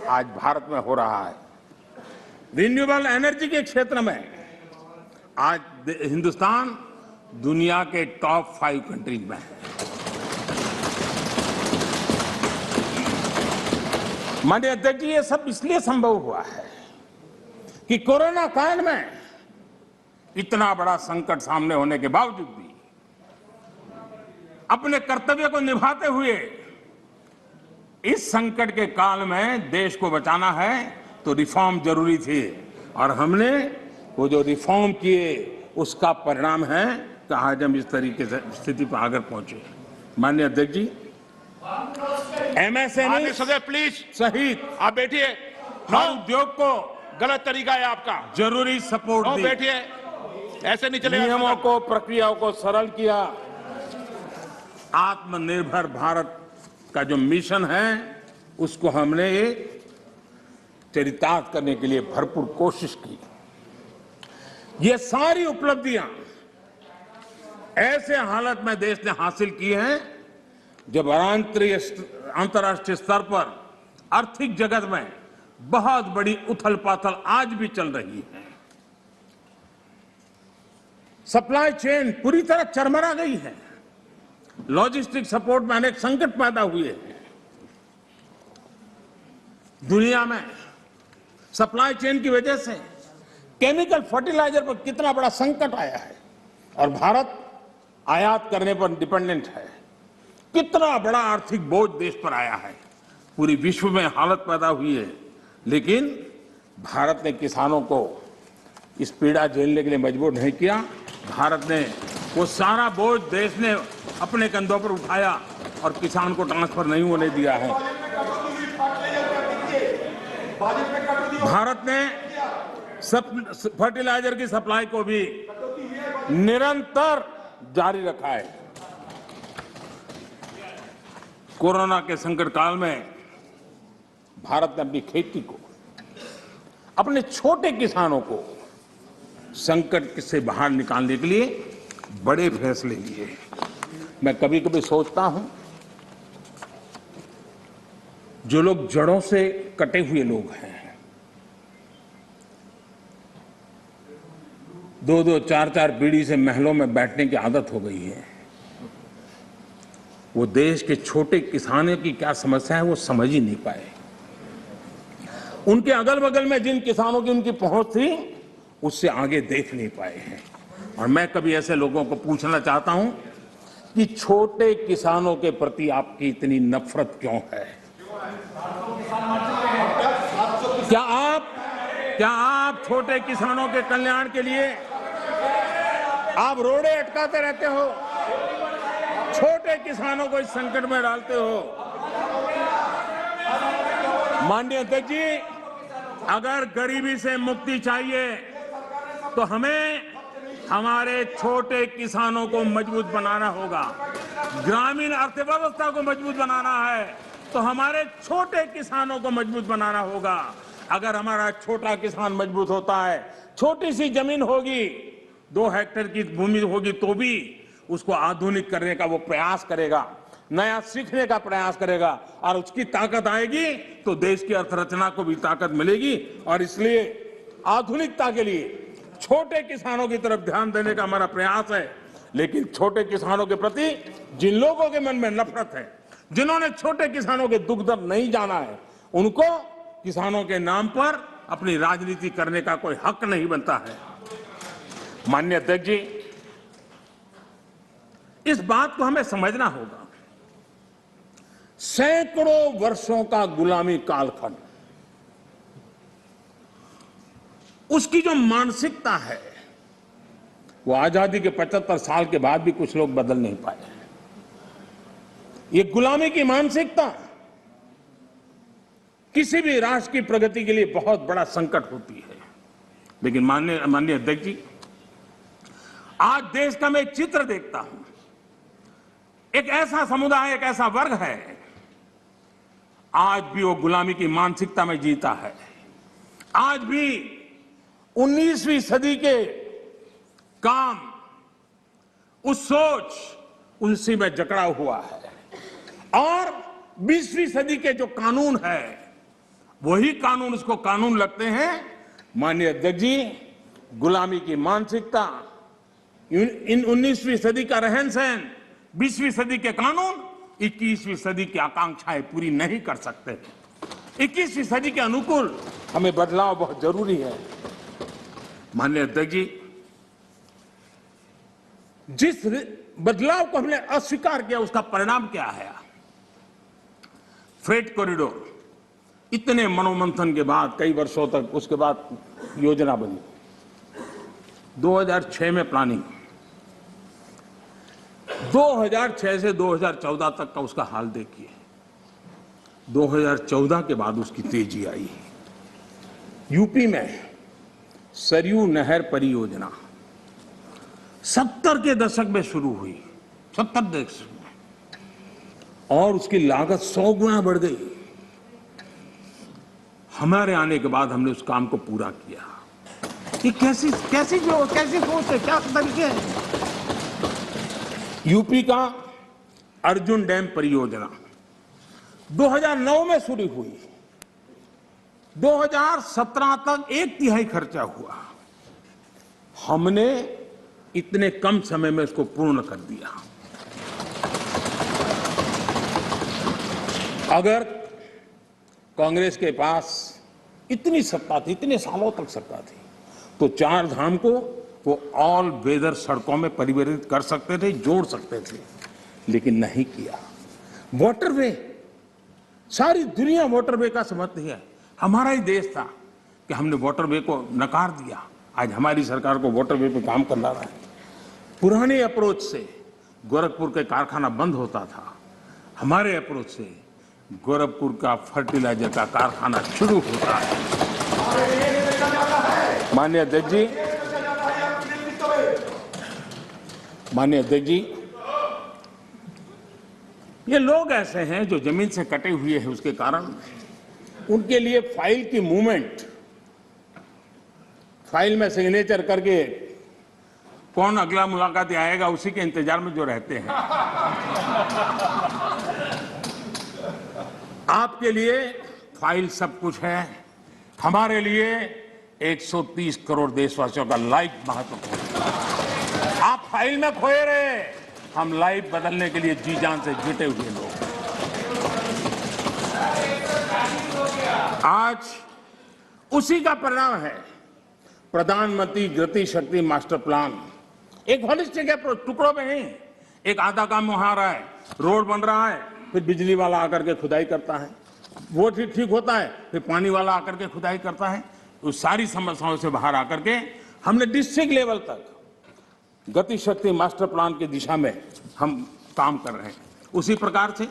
आज भारत में हो रहा है। रिन्यूएबल एनर्जी के क्षेत्र में आज हिंदुस्तान दुनिया के टॉप 5 कंट्रीज में है। माननीय अध्यक्ष जी, ये सब इसलिए संभव हुआ है कि कोरोना काल में इतना बड़ा संकट सामने होने के बावजूद भी अपने कर्तव्य को निभाते हुए इस संकट के काल में देश को बचाना है तो रिफॉर्म जरूरी थी और हमने वो जो रिफॉर्म किए उसका परिणाम है कि आज हम इस तरीके से स्थिति पर आगे पहुंचे। माननीय अध्यक्ष जी, एमएसएमई सदस्य प्लीज सहित आप बैठिए। हर उद्योग को गलत तरीका है आपका, जरूरी सपोर्ट दी, बैठिए, ऐसे नहीं चलेगा। नियमों को, प्रक्रियाओं को सरल किया। आत्मनिर्भर भारत का जो मिशन है उसको हमने चरितार्थ करने के लिए भरपूर कोशिश की। ये सारी उपलब्धियां ऐसे हालत में देश ने हासिल की हैं जब अंतर्राष्ट्रीय स्तर पर आर्थिक जगत में बहुत बड़ी उथल पाथल आज भी चल रही है। सप्लाई चेन पूरी तरह चरमरा गई है। लॉजिस्टिक सपोर्ट में अनेक संकट पैदा हुए हैं। दुनिया में सप्लाई चेन की वजह से केमिकल फर्टिलाइजर पर कितना बड़ा संकट आया है और भारत आयात करने पर डिपेंडेंट है। कितना बड़ा आर्थिक बोझ देश पर आया है। पूरी विश्व में हालत पैदा हुई है, लेकिन भारत ने किसानों को इस पीड़ा झेलने के लिए मजबूर नहीं किया। भारत ने वो सारा बोझ देश ने अपने कंधों पर उठाया और किसान को ट्रांसफर नहीं होने दिया है। भारत ने फर्टिलाइजर की सप्लाई को भी निरंतर जारी रखा है। कोरोना के संकट काल में भारत ने अपनी खेती को, अपने छोटे किसानों को संकट से बाहर निकालने के लिए बड़े फैसले लिए। मैं कभी कभी सोचता हूं, जो लोग जड़ों से कटे हुए लोग हैं, 2-2, 4-4 पीढ़ी से महलों में बैठने की आदत हो गई है, वो देश के छोटे किसानों की क्या समस्या है वो समझ ही नहीं पाए। उनके अगल बगल में जिन किसानों की उनकी पहुंच थी, उससे आगे देख नहीं पाए हैं। और मैं कभी ऐसे लोगों को पूछना चाहता हूं कि छोटे किसानों के प्रति आपकी इतनी नफरत क्यों है? क्या आप छोटे किसानों के कल्याण के लिए आप रोड़े अटकाते रहते हो? छोटे किसानों को इस संकट में डालते हो। माननीय अध्यक्ष जी, अगर गरीबी से मुक्ति चाहिए तो हमें हमारे छोटे किसानों को मजबूत बनाना होगा। ग्रामीण अर्थव्यवस्था को मजबूत बनाना है तो हमारे छोटे किसानों को मजबूत बनाना होगा। अगर हमारा छोटा किसान मजबूत होता है, छोटी सी जमीन होगी, 2 हेक्टेयर की भूमि होगी, तो भी उसको आधुनिक करने का वो प्रयास करेगा, नया सीखने का प्रयास करेगा, और उसकी ताकत आएगी तो देश की अर्थरचना को भी ताकत मिलेगी। और इसलिए आधुनिकता के लिए छोटे किसानों की तरफ ध्यान देने का हमारा प्रयास है। लेकिन छोटे किसानों के प्रति जिन लोगों के मन में नफरत है, जिन्होंने छोटे किसानों के दुख दर्द नहीं जाना है, उनको किसानों के नाम पर अपनी राजनीति करने का कोई हक नहीं बनता है। माननीय अध्यक्ष जी, इस बात को हमें समझना होगा। सैकड़ों वर्षों का गुलामी कालखंड, उसकी जो मानसिकता है, वो आजादी के 75 साल के बाद भी कुछ लोग बदल नहीं पाए। ये गुलामी की मानसिकता किसी भी राष्ट्र की प्रगति के लिए बहुत बड़ा संकट होती है। लेकिन माननीय अध्यक्ष जी, आज देश का मैं एक चित्र देखता हूं। एक ऐसा समुदाय, एक ऐसा वर्ग है, आज भी वो गुलामी की मानसिकता में जीता है। आज भी 19वीं सदी के काम, उस सोच, उनसे में जकड़ा हुआ है। और 20वीं सदी के जो कानून है, वही कानून उसको कानून लगते हैं। माननीय अध्यक्ष जी, गुलामी की मानसिकता, इन 19वीं सदी का रहन सहन, 20वीं सदी के कानून 21वीं सदी की आकांक्षाएं पूरी नहीं कर सकते। 21वीं सदी के अनुकूल हमें बदलाव बहुत जरूरी है। माननीय अध्यक्ष जी, जिस बदलाव को हमने अस्वीकार किया, उसका परिणाम क्या है? फ्रेट कॉरिडोर, इतने मनोमंथन के बाद, कई वर्षों तक उसके बाद योजना बनी, 2006 में प्लानिंग, 2006 से 2014 तक का उसका हाल देखिए। 2014 के बाद उसकी तेजी आई। यूपी में सरयू नहर परियोजना 70 के दशक में शुरू हुई, 70 दशक में, और उसकी लागत 100 गुना बढ़ गई। हमारे आने के बाद हमने उस काम को पूरा किया। ये कैसी सोच है, क्या तरीके हैं? यूपी का अर्जुन डैम परियोजना 2009 में शुरू हुई, 2017 तक 1/3 खर्चा हुआ। हमने इतने कम समय में उसको पूर्ण कर दिया। अगर कांग्रेस के पास इतनी सत्ता थी, इतने सालों तक सत्ता थी, तो 4 धाम को वो ऑल वेदर सड़कों में परिवर्तित कर सकते थे, जोड़ सकते थे, लेकिन नहीं किया। वाटरवे, सारी दुनिया वाटरवे का समर्थन है। हमारा ही देश था कि हमने वाटरवे को नकार दिया। आज हमारी सरकार को वाटरवे पे काम करना है। पुराने अप्रोच से गोरखपुर के कारखाना बंद होता था, हमारे अप्रोच से गोरखपुर का फर्टिलाइजर का कारखाना शुरू होता है। माननीय अध्यक्ष जी, ये लोग ऐसे हैं जो जमीन से कटे हुए हैं, उसके कारण उनके लिए फाइल की मूवमेंट, फाइल में सिग्नेचर करके कौन अगला मुलाकाती आएगा उसी के इंतजार में जो रहते हैं, आपके लिए फाइल सब कुछ है, हमारे लिए 130 करोड़ देशवासियों का लाइफ महत्वपूर्ण है। आप फाइल में खोए रहे, हम लाइफ बदलने के लिए जी जान से जुटे हुए लोग। आज उसी का परिणाम है प्रधानमंत्री गति शक्ति मास्टर प्लान। एक हॉलिस्टिक अप्रोच, टुकड़ों में नहीं। एक आधा काम वहां आ रहा है, रोड बन रहा है, फिर बिजली वाला आकर के खुदाई करता है, वो ठीक होता है, फिर पानी वाला आकर के खुदाई करता है। उस सारी समस्याओं से बाहर आकर के हमने डिस्ट्रिक्ट लेवल तक गति शक्ति मास्टर प्लान की दिशा में हम काम कर रहे हैं। उसी प्रकार से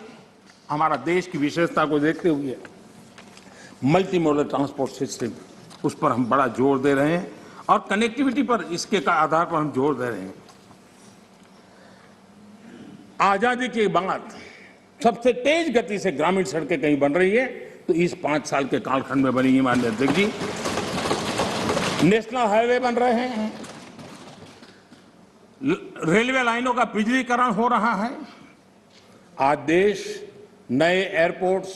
हमारा देश की विशेषता को देखते हुए मल्टी मॉडल ट्रांसपोर्ट सिस्टम, उस पर हम बड़ा जोर दे रहे हैं और कनेक्टिविटी पर इसके का आधार पर हम जोर दे रहे हैं। आजादी के बाद सबसे तेज गति से ग्रामीण सड़कें कहीं बन रही है तो इस 5 साल के कालखंड में बनी है। माननीय अध्यक्ष जी, नेशनल हाईवे बन रहे हैं, रेलवे लाइनों का बिजलीकरण हो रहा है। आज देश नए एयरपोर्ट्स,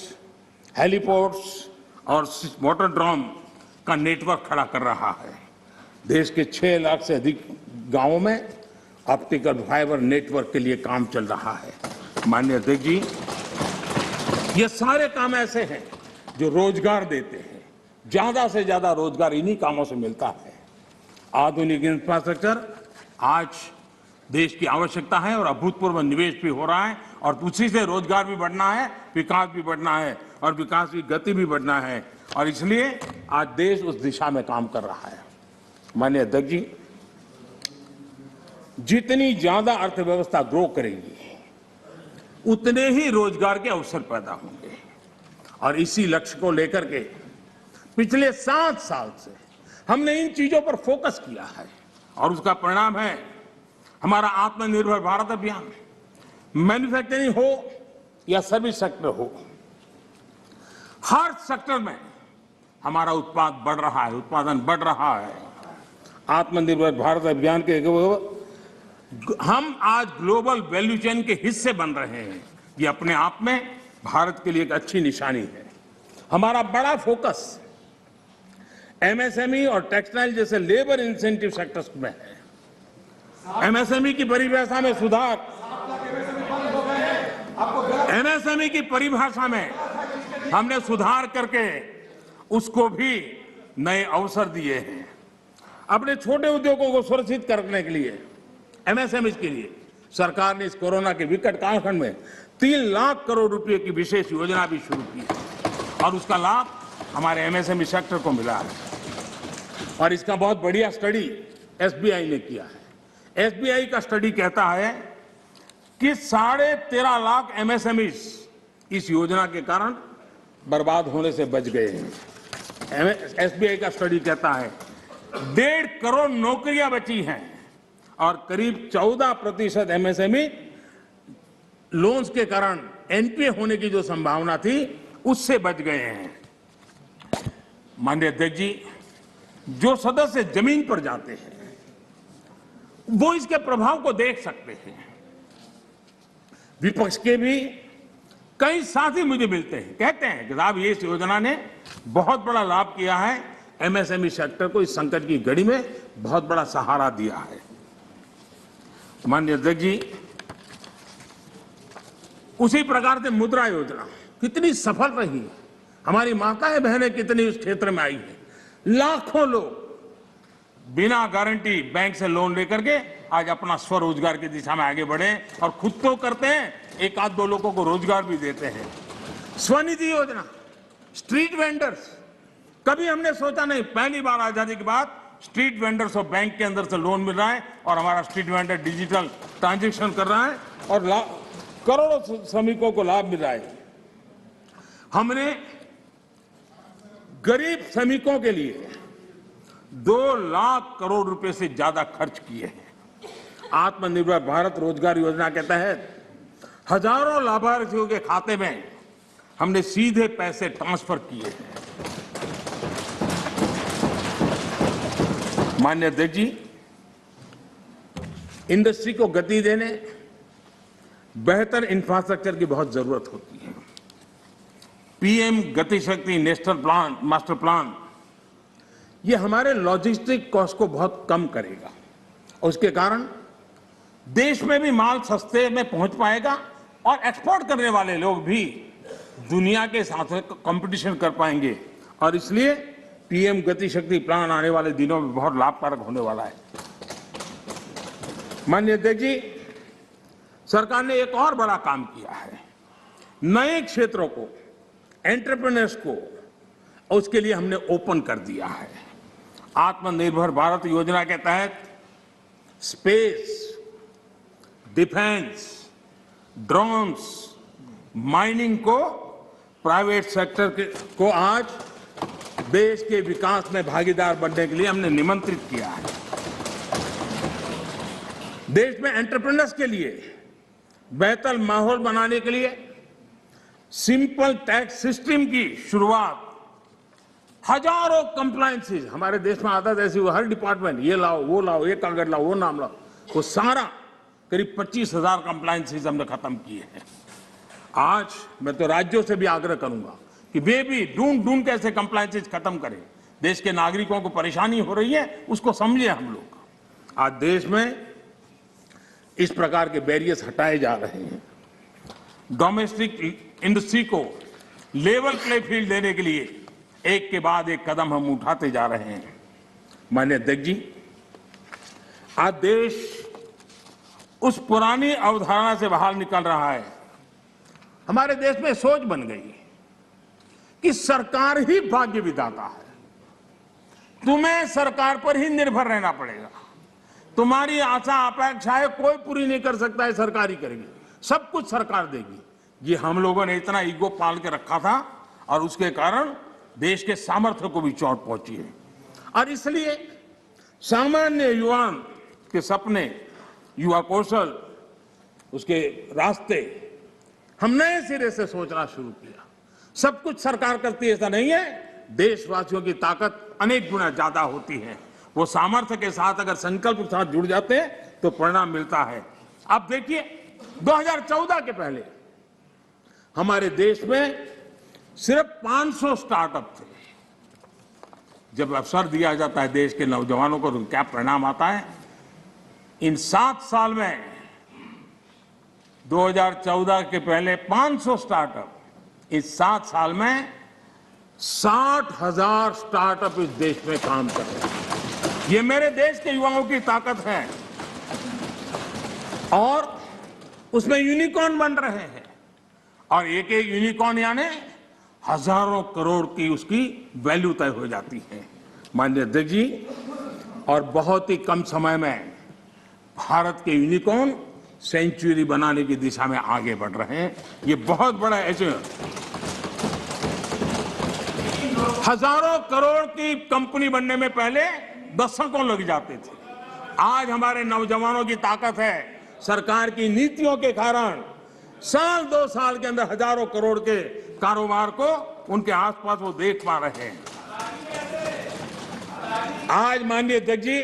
हेलीपोर्ट्स और वाटर ड्रम का नेटवर्क खड़ा कर रहा है। देश के 6 लाख से अधिक गांवों में ऑप्टिकल फाइबर नेटवर्क के लिए काम चल रहा है। माननीय अध्यक्ष जी, ये सारे काम ऐसे हैं जो रोजगार देते हैं। ज्यादा से ज्यादा रोजगार इन्हीं कामों से मिलता है। आधुनिक इंफ्रास्ट्रक्चर आज देश की आवश्यकता है और अभूतपूर्व निवेश भी हो रहा है और उसी से रोजगार भी बढ़ना है, विकास भी बढ़ना है और विकास की गति भी बढ़ना है और इसलिए आज देश उस दिशा में काम कर रहा है। माननीय अध्यक्ष जी, जितनी ज्यादा अर्थव्यवस्था ग्रो करेगी उतने ही रोजगार के अवसर पैदा होंगे और इसी लक्ष्य को लेकर के पिछले 7 साल से हमने इन चीजों पर फोकस किया है और उसका परिणाम है हमारा आत्मनिर्भर भारत अभियान। मैन्युफैक्चरिंग हो या सर्विस सेक्टर हो, हर सेक्टर में हमारा उत्पाद बढ़ रहा है, उत्पादन बढ़ रहा है। आत्मनिर्भर भारत अभियान के हम आज ग्लोबल वैल्यू चेन के हिस्से बन रहे हैं। ये अपने आप में भारत के लिए एक अच्छी निशानी है। हमारा बड़ा फोकस एमएसएमई और टेक्सटाइल जैसे लेबर इंसेंटिव सेक्टर्स में है। एमएसएमई की परिभाषा में सुधार, एमएसएमई की परिभाषा में हमने सुधार करके उसको भी नए अवसर दिए हैं। अपने छोटे उद्योगों को सुरक्षित करने के लिए, एमएसएमई के लिए सरकार ने इस कोरोना के विकट कालखंड में 3 लाख करोड़ रुपए की विशेष योजना भी शुरू की है और उसका लाभ हमारे एमएसएमई सेक्टर को मिला है। और इसका बहुत बढ़िया स्टडी एसबीआई ने किया है। एसबीआई का स्टडी कहता है कि 13.5 लाख एमएसएमई इस योजना के कारण बर्बाद होने से बच गए हैं। एसबीआई का स्टडी कहता है 1.5 करोड़ नौकरियां बची हैं और करीब 14% एमएसएमई लोन्स के कारण एनपीए होने की जो संभावना थी उससे बच गए हैं। माननीय अध्यक्ष जी, जो सदस्य जमीन पर जाते हैं वो इसके प्रभाव को देख सकते हैं। विपक्ष के भी कई साथी मुझे मिलते हैं, कहते हैं कि साहब ये इस योजना ने बहुत बड़ा लाभ किया है, एमएसएमई सेक्टर को इस संकट की घड़ी में बहुत बड़ा सहारा दिया है। माननीय अध्यक्ष जी, उसी प्रकार से मुद्रा योजना कितनी सफल रही है। हमारी माताएं बहनें कितनी उस क्षेत्र में आई है। लाखों लोग बिना गारंटी बैंक से लोन लेकर के आज अपना स्वरोजगार की दिशा में आगे बढ़े और खुद तो करते हैं, 1-2 लोगों को रोजगार भी देते हैं। स्वनिधि योजना, स्ट्रीट वेंडर्स, कभी हमने सोचा नहीं, पहली बार आजादी के बाद स्ट्रीट वेंडर्स और बैंक के अंदर से लोन मिल रहा है और हमारा स्ट्रीट वेंडर डिजिटल ट्रांजैक्शन कर रहा है और करोड़ों श्रमिकों को लाभ मिल रहा है। हमने गरीब श्रमिकों के लिए 2 लाख करोड़ रुपए से ज्यादा खर्च किए हैं। आत्मनिर्भर भारत रोजगार योजना के तहत हजारों लाभार्थियों के खाते में हमने सीधे पैसे ट्रांसफर किए हैं। माननीय अध्यक्ष जी, इंडस्ट्री को गति देने बेहतर इंफ्रास्ट्रक्चर की बहुत जरूरत होती है। पीएम गति शक्ति नेशनल प्लान, मास्टर प्लान, ये हमारे लॉजिस्टिक कॉस्ट को बहुत कम करेगा और उसके कारण देश में भी माल सस्ते में पहुंच पाएगा और एक्सपोर्ट करने वाले लोग भी दुनिया के साथ कंपटीशन कर पाएंगे और इसलिए पीएम गति शक्ति प्लान आने वाले दिनों में बहुत लाभकारक होने वाला है। माननीय अध्यक्ष जी, सरकार ने एक और बड़ा काम किया है। नए क्षेत्रों को, एंटरप्रेन्योर्स को, उसके लिए हमने ओपन कर दिया है। आत्मनिर्भर भारत योजना के तहत स्पेस, डिफेंस, ड्रोन्स, माइनिंग को प्राइवेट सेक्टर को आज देश के विकास में भागीदार बनने के लिए हमने निमंत्रित किया है। देश में एंटरप्रेन्योर्स के लिए बेहतर माहौल बनाने के लिए सिंपल टैक्स सिस्टम की शुरुआत, हजारों कंप्लायंसेस हमारे देश में आदत ऐसी हुई, हर डिपार्टमेंट ये लाओ, वो लाओ, ये कागज लाओ, वो नाम लाओ, वो सारा करीब 25,000 कंप्लायंसेस हमने खत्म किए हैं। आज मैं तो राज्यों से भी आग्रह करूंगा कि वे भी ढूंढ के ऐसे कंप्लायंसेस खत्म करें। देश के नागरिकों को परेशानी हो रही है, उसको समझे हम लोग। आज देश में इस प्रकार के बैरियर्स हटाए जा रहे हैं। डोमेस्टिक इंडस्ट्री को लेवल प्ले फील्ड देने के लिए एक के बाद एक कदम हम उठाते जा रहे हैं। माननीय अध्यक्ष जी, आज देश उस पुरानी अवधारणा से बाहर निकल रहा है। हमारे देश में सोच बन गई कि सरकार ही भाग्य विधाता है, तुम्हें सरकार पर ही निर्भर रहना पड़ेगा, तुम्हारी आशा अपेक्षाएं कोई पूरी नहीं कर सकता है, सरकार ही करेगी, सब कुछ सरकार देगी। ये हम लोगों ने इतना ईगो पाल के रखा था और उसके कारण देश के सामर्थ्य को भी चोट पहुंची है। और इसलिए सामान्य युवा के सपने, युवा कौशल, उसके रास्ते हम नए सिरे से सोचना शुरू किया। सब कुछ सरकार करती है ऐसा नहीं है, देशवासियों की ताकत अनेक गुना ज्यादा होती है। वो सामर्थ्य के साथ अगर संकल्प के साथ जुड़ जाते हैं तो परिणाम मिलता है। आप देखिए 2014 के पहले हमारे देश में सिर्फ 500 स्टार्टअप थे। जब अवसर दिया जाता है देश के नौजवानों को तो क्या परिणाम आता है। इन 7 साल में 2014 के पहले 500 स्टार्टअप, इस 7 साल में 60,000 स्टार्टअप इस देश में काम कर रहे हैं। ये मेरे देश के युवाओं की ताकत है और उसमें यूनिकॉर्न बन रहे हैं और एक एक यूनिकॉर्न यानी हजारों करोड़ की उसकी वैल्यू तय हो जाती है। माननीय अध्यक्ष जी, और बहुत ही कम समय में भारत के यूनिकॉर्न सेंचुरी बनाने की दिशा में आगे बढ़ रहे हैं। ये बहुत बड़ा अचीवमेंट। हजारों करोड़ की कंपनी बनने में पहले दशकों लग जाते थे। आज हमारे नौजवानों की ताकत है, सरकार की नीतियों के कारण साल 2 साल के अंदर हजारों करोड़ के कारोबार को उनके आसपास वो देख पा रहे हैं। आज माननीय अध्यक्ष जी,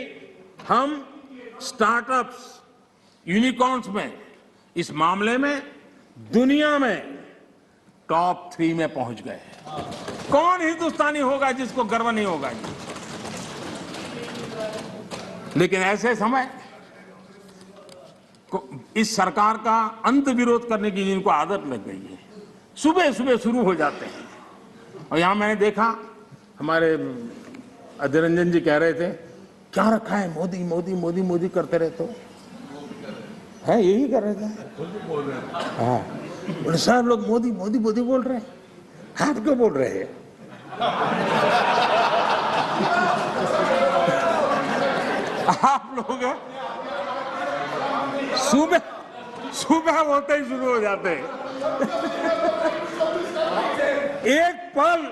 हम स्टार्टअप्स, यूनिकॉर्न्स में, इस मामले में दुनिया में टॉप 3 में पहुंच गए हैं। कौन हिंदुस्तानी होगा जिसको गर्व नहीं होगा। लेकिन ऐसे समय इस सरकार का अंत विरोध करने की जिनको आदत लग गई है, सुबह सुबह शुरू हो जाते हैं। और यहां मैंने देखा हमारे अधीर रंजन जी कह रहे थे, क्या रखा है, मोदी मोदी मोदी मोदी करते रहते हो, है यही कर रहे थे। हाँ, बोले साहब लोग मोदी मोदी मोदी बोल रहे हैं, आप क्यों बोल रहे हैं? आप लोग सुबह सुबह होते ही शुरू हो जाते हैं। एक पल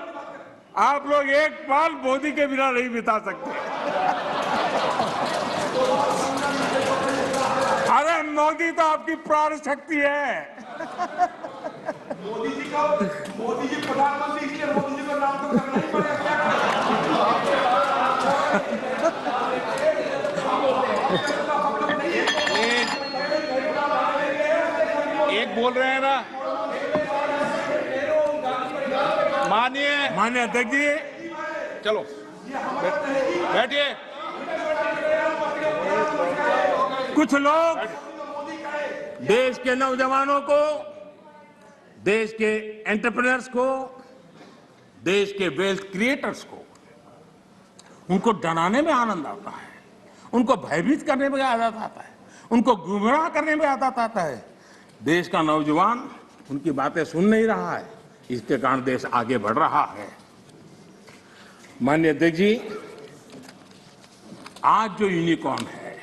आप लोग एक पल मोदी के बिना नहीं बिता सकते। अरे मोदी तो आपकी प्राण शक्ति है। मोदी जी प्रधानमंत्री, इसलिए मोदी जी का नाम तो करना ही पड़ेगा। एक बोल रहे हैं ना, माननीय अध्यक्ष जी, चलो बैठिए। कुछ लोग देश के नौजवानों को, देश के एंटरप्रेन्योर्स को, देश के वेल्थ क्रिएटर्स को, उनको डराने में आनंद आता है, उनको भयभीत करने में आनंद आता है, उनको गुमराह करने में आनंद आता है। देश का नौजवान उनकी बातें सुन नहीं रहा है, इसके कारण देश आगे बढ़ रहा है। माननीय अध्यक्ष जी, आज जो यूनिकॉर्न है,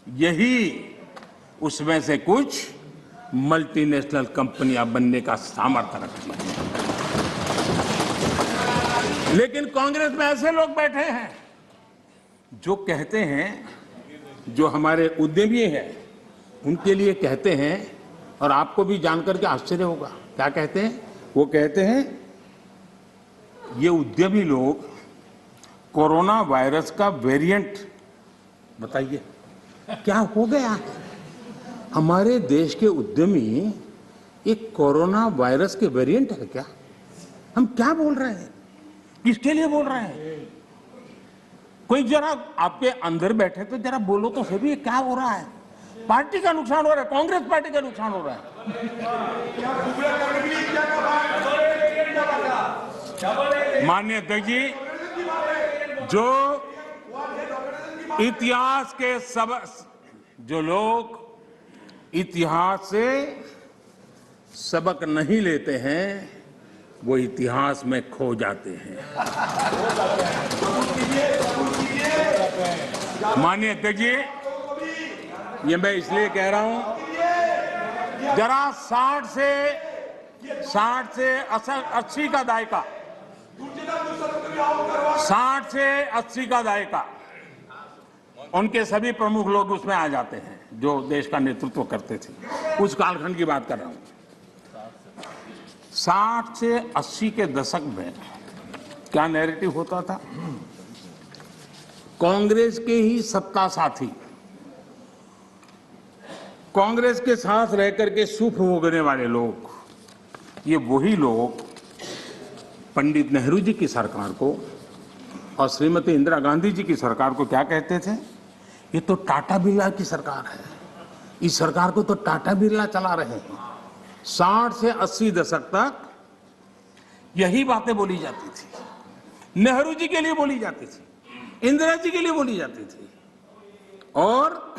यही उसमें से कुछ मल्टीनेशनल कंपनियां बनने का सामर्थ्य रखती है। लेकिन कांग्रेस में ऐसे लोग बैठे हैं जो कहते हैं, जो हमारे उद्यमी हैं उनके लिए कहते हैं, और आपको भी जानकर के आश्चर्य होगा, क्या कहते हैं? वो कहते हैं ये उद्यमी लोग कोरोना वायरस का वेरिएंट, बताइए क्या हो गया है? हमारे देश के उद्यमी एक कोरोना वायरस के वेरिएंट है क्या? हम क्या बोल रहे हैं? किसके लिए बोल रहे हैं? कोई जरा आपके अंदर बैठे तो जरा बोलो तो सही, ये क्या हो रहा है? पार्टी का नुकसान हो रहा है, कांग्रेस पार्टी का नुकसान हो रहा है। माननीय अध्यक्ष जी, जो इतिहास के जो लोग इतिहास से सबक नहीं लेते हैं, वो इतिहास में खो जाते हैं। माननीय अध्यक्ष जी, ये मैं इसलिए कह रहा हूं, जरा 60 से 80 का दायका, 60 से 80 का दायका, उनके सभी प्रमुख लोग उसमें आ जाते हैं जो देश का नेतृत्व करते थे। उस कालखंड की बात कर रहा हूं। 60 से 80 के दशक में क्या नैरेटिव होता था? कांग्रेस के ही सत्ता साथी, कांग्रेस के साथ रहकर के सुख भोगने वाले लोग, ये वही लोग पंडित नेहरू जी की सरकार को और श्रीमती इंदिरा गांधी जी की सरकार को क्या कहते थे? ये तो टाटा बिरला की सरकार है, इस सरकार को तो टाटा बिरला चला रहे हैं। 60 से 80 दशक तक यही बातें बोली जाती थी, नेहरू जी के लिए बोली जाती थी, इंदिरा जी के लिए बोली जाती थी, और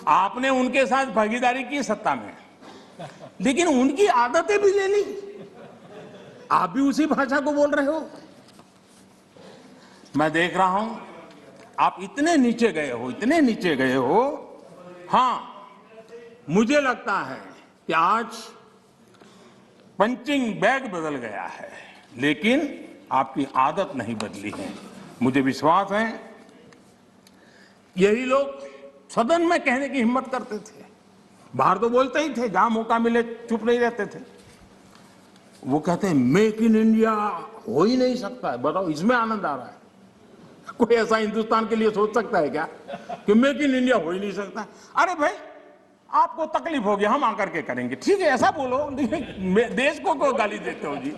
आपने उनके साथ भागीदारी की सत्ता में, लेकिन उनकी आदतें भी ले ली, आप भी उसी भाषा को बोल रहे हो। मैं देख रहा हूं आप इतने नीचे गए हो, इतने नीचे गए हो। हां, मुझे लगता है कि आज पंचिंग बैग बदल गया है, लेकिन आपकी आदत नहीं बदली है। मुझे विश्वास है यही लोग सदन में कहने की हिम्मत करते थे, बाहर तो बोलते ही थे, जहां मौका मिले चुप नहीं रहते थे। वो कहते हैं मेक इन इंडिया हो ही नहीं सकता है। बताओ, इसमें आनंद आ रहा है? कोई ऐसा हिंदुस्तान के लिए सोच सकता है क्या कि मेक इन इंडिया हो ही नहीं सकता? अरे भाई, आपको तकलीफ होगी, हम आकर के करेंगे, ठीक है, ऐसा बोलो। देश को क्यों गाली देते हो जी?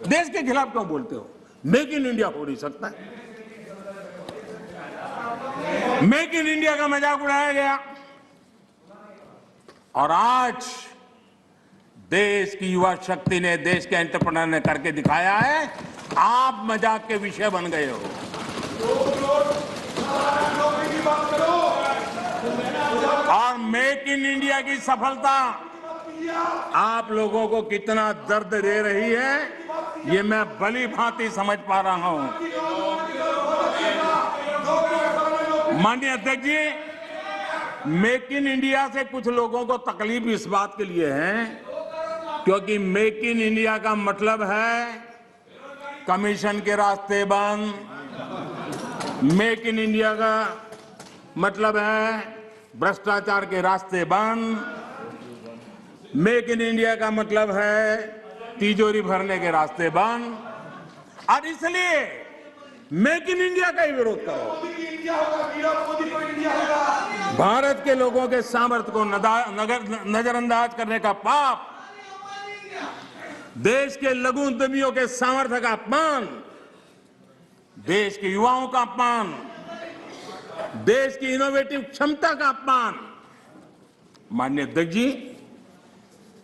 देश के खिलाफ क्यों बोलते हो? मेक इन इंडिया हो नहीं सकता। मेक इन इंडिया का मजाक उड़ाया गया, और आज देश की युवा शक्ति ने, देश के एंटरप्रेन्योर ने करके दिखाया है। आप मजाक के विषय बन गए हो। और मेक इन इंडिया की सफलता आप लोगों को कितना दर्द दे रही है, ये मैं भली भांति समझ पा रहा हूं। माननीय अध्यक्ष जी, मेक इन इंडिया से कुछ लोगों को तकलीफ इस बात के लिए है क्योंकि मेक इन इंडिया का मतलब है कमीशन के रास्ते बंद, मेक इन इंडिया का मतलब है भ्रष्टाचार के रास्ते बंद, मेक इन इंडिया का मतलब है तिजोरी भरने के रास्ते बंद, और इसलिए मेक इन इंडिया का ही विरोध करो। मोदी की इंडिया होगा, वीरा मोदी को इंडिया होगा। भारत के लोगों के सामर्थ्य को नजरअंदाज करने का पाप, देश के लघु उद्यमियों के सामर्थ्य का अपमान, देश के युवाओं का अपमान, देश की इनोवेटिव क्षमता का अपमान। माननीय अध्यक्ष जी,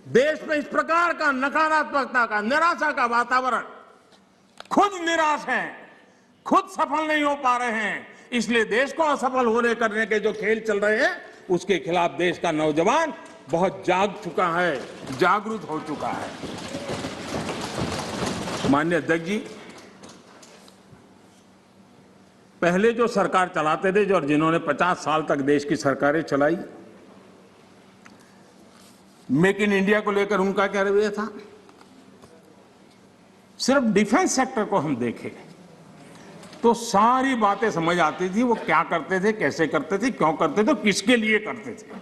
देश में इस प्रकार का नकारात्मकता का, निराशा का वातावरण, खुद निराश हैं, खुद सफल नहीं हो पा रहे हैं, इसलिए देश को असफल होने करने के जो खेल चल रहे हैं उसके खिलाफ देश का नौजवान बहुत जाग चुका है, जागरूक हो चुका है। माननीय अध्यक्ष जी, पहले जो सरकार चलाते थे, जो जिन्होंने 50 साल तक देश की सरकारें चलाई, मेक इन इंडिया को लेकर उनका क्या रवैया था? सिर्फ डिफेंस सेक्टर को हम देखें तो सारी बातें समझ आती थी, वो क्या करते थे, कैसे करते थे, क्यों करते थे, किसके लिए करते थे।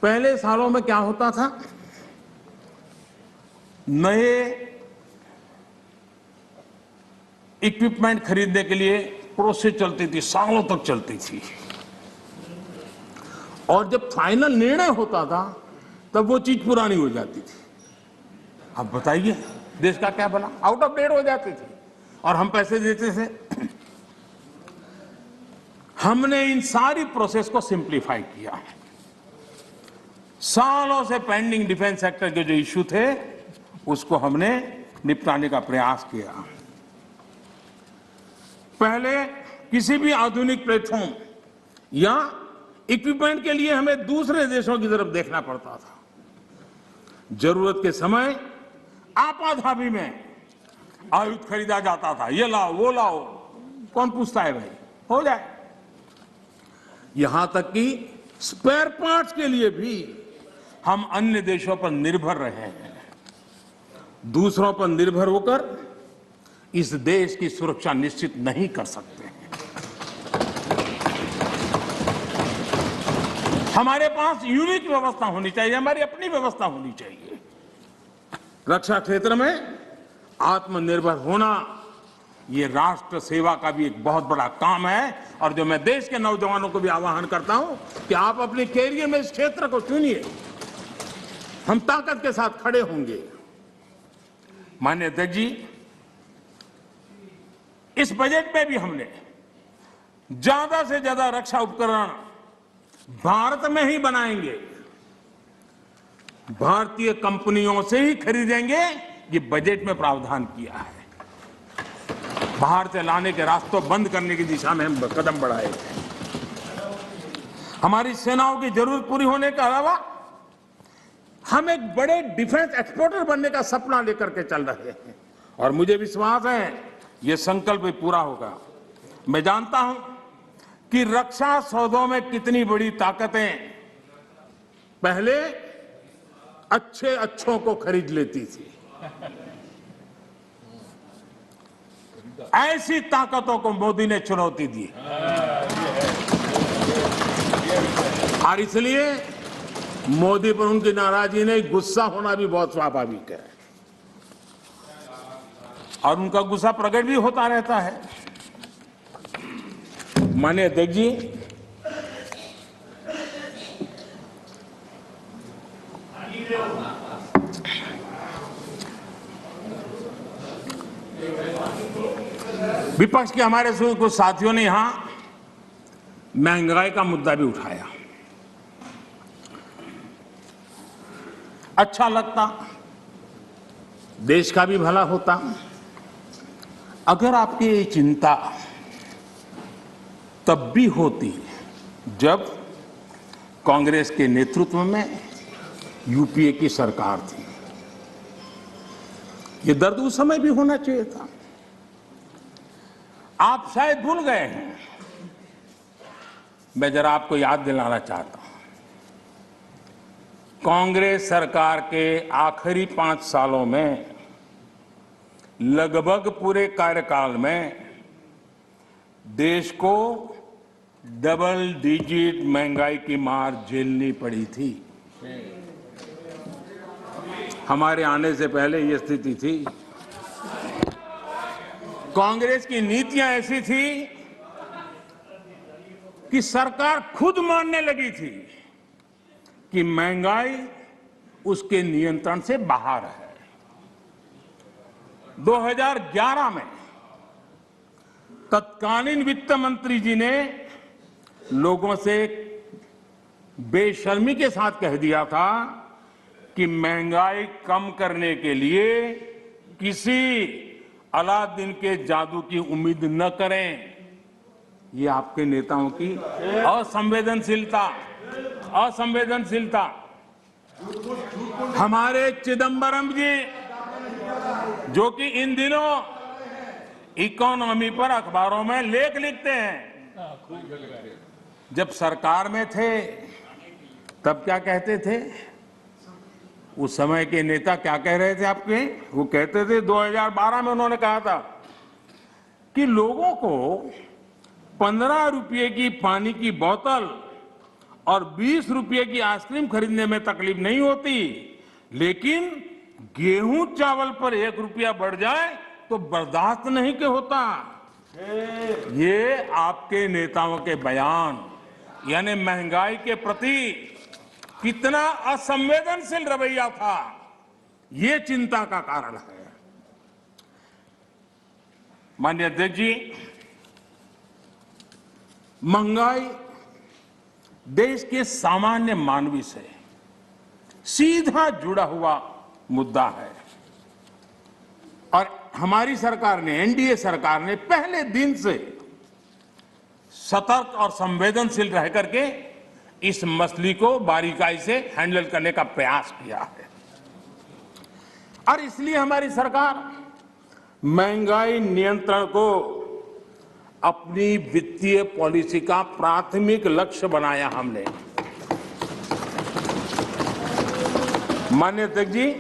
पहले सालों में क्या होता था, नए इक्विपमेंट खरीदने के लिए प्रोसेस चलती थी, सालों तक चलती थी, और जब फाइनल निर्णय होता था तब वो चीज पुरानी हो जाती थी। अब बताइए देश का क्या बना, आउट ऑफ डेट हो जाती थी और हम पैसे देते थे। हमने इन सारी प्रोसेस को सिंप्लीफाई किया। सालों से पेंडिंग डिफेंस सेक्टर के जो इश्यू थे उसको हमने निपटाने का प्रयास किया। पहले किसी भी आधुनिक प्लेटफॉर्म या इक्विपमेंट के लिए हमें दूसरे देशों की तरफ देखना पड़ता था। जरूरत के समय आपाधापी में आयुध खरीदा जाता था, ये लाओ वो लाओ, कौन पूछता है भाई, हो जाए। यहां तक कि स्पेयर पार्ट्स के लिए भी हम अन्य देशों पर निर्भर रहे हैं। दूसरों पर निर्भर होकर इस देश की सुरक्षा निश्चित नहीं कर सकते हैं। हमारे पास यूनिक व्यवस्था होनी चाहिए, हमारी अपनी व्यवस्था होनी चाहिए। रक्षा क्षेत्र में आत्मनिर्भर होना ये राष्ट्र सेवा का भी एक बहुत बड़ा काम है, और जो मैं देश के नौजवानों को भी आह्वान करता हूं कि आप अपने कैरियर में इस क्षेत्र को चुनिए, हम ताकत के साथ खड़े होंगे। माननीय अध्यक्ष जी, इस बजट में भी हमने ज्यादा से ज्यादा रक्षा उपकरण भारत में ही बनाएंगे, भारतीय कंपनियों से ही खरीदेंगे, ये बजट में प्रावधान किया है। बाहर से लाने के रास्तों बंद करने की दिशा में हम कदम बढ़ाए हैं। हमारी सेनाओं की जरूरत पूरी होने के अलावा हम एक बड़े डिफेंस एक्सपोर्टर बनने का सपना लेकर के चल रहे हैं, और मुझे विश्वास है ये संकल्प भी पूरा होगा। मैं जानता हूं कि रक्षा सौदों में कितनी बड़ी ताकतें पहले अच्छे अच्छों को खरीद लेती थी, ऐसी ताकतों को मोदी ने चुनौती दी, और इसलिए मोदी पर उनकी नाराजगी नहीं, गुस्सा होना भी बहुत स्वाभाविक है, और उनका गुस्सा प्रकट भी होता रहता है। माननीय अध्यक्ष जी, विपक्ष के हमारे कुछ साथियों ने यहां महंगाई का मुद्दा भी उठाया। अच्छा लगता, देश का भी भला होता अगर आपकी ये चिंता तब भी होती जब कांग्रेस के नेतृत्व में यूपीए की सरकार थी। ये दर्द उस समय भी होना चाहिए था। आप शायद भूल गए हैं, मैं जरा आपको याद दिलाना चाहता हूं। कांग्रेस सरकार के आखिरी 5 सालों में लगभग पूरे कार्यकाल में देश को डबल डिजिट महंगाई की मार झेलनी पड़ी थी। हमारे आने से पहले ये स्थिति थी। कांग्रेस की नीतियां ऐसी थी कि सरकार खुद मानने लगी थी कि महंगाई उसके नियंत्रण से बाहर है। 2011 में तत्कालीन वित्त मंत्री जी ने लोगों से बेशर्मी के साथ कह दिया था कि महंगाई कम करने के लिए किसी अलादीन के जादू की उम्मीद न करें। ये आपके नेताओं की असंवेदनशीलता। हमारे चिदंबरम जी, जो कि इन दिनों इकोनॉमी पर अखबारों में लेख लिखते हैं, जब सरकार में थे तब क्या कहते थे? उस समय के नेता क्या कह रहे थे आपके? वो कहते थे 2012 में उन्होंने कहा था कि लोगों को 15 रुपये की पानी की बोतल और 20 रुपये की आइसक्रीम खरीदने में तकलीफ नहीं होती, लेकिन गेहूं चावल पर 1 रुपया बढ़ जाए तो बर्दाश्त नहीं के होता। ये आपके नेताओं के बयान, यानी महंगाई के प्रति कितना असंवेदनशील रवैया था, ये चिंता का कारण है। माननीय अध्यक्ष जी, महंगाई देश के सामान्य मानवी से सीधा जुड़ा हुआ मुद्दा है और हमारी सरकार ने, एनडीए सरकार ने पहले दिन से सतर्क और संवेदनशील रह करके इस मसले को बारीकाई से हैंडल करने का प्रयास किया है और इसलिए हमारी सरकार महंगाई नियंत्रण को अपनी वित्तीय पॉलिसी का प्राथमिक लक्ष्य बनाया हमने। माननीय अध्यक्ष जी,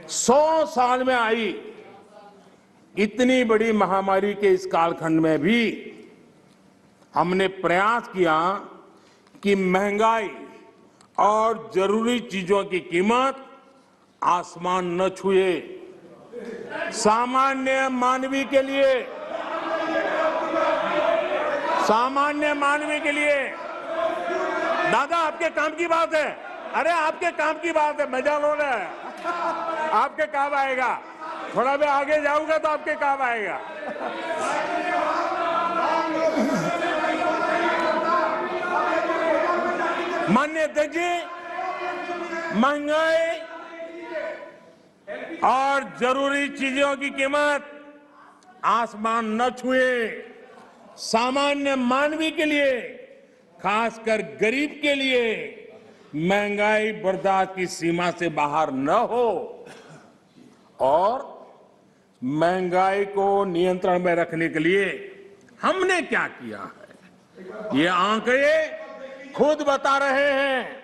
100 साल में आई इतनी बड़ी महामारी के इस कालखंड में भी हमने प्रयास किया कि महंगाई और जरूरी चीजों की कीमत आसमान न छुए। सामान्य मानवी के लिए दादा, आपके काम की बात है। अरे आपके काम की बात है, मजा लो ना, आपके काम आएगा। थोड़ा मैं आगे जाऊंगा तो आपके काम आएगा। माननीय अध्यक्ष जी, महंगाई और जरूरी चीजों की कीमत आसमान न छुए। सामान्य मानवी के लिए, खासकर गरीब के लिए महंगाई बर्दाश्त की सीमा से बाहर न हो और महंगाई को नियंत्रण में रखने के लिए हमने क्या किया है, ये आंकड़े खुद बता रहे हैं।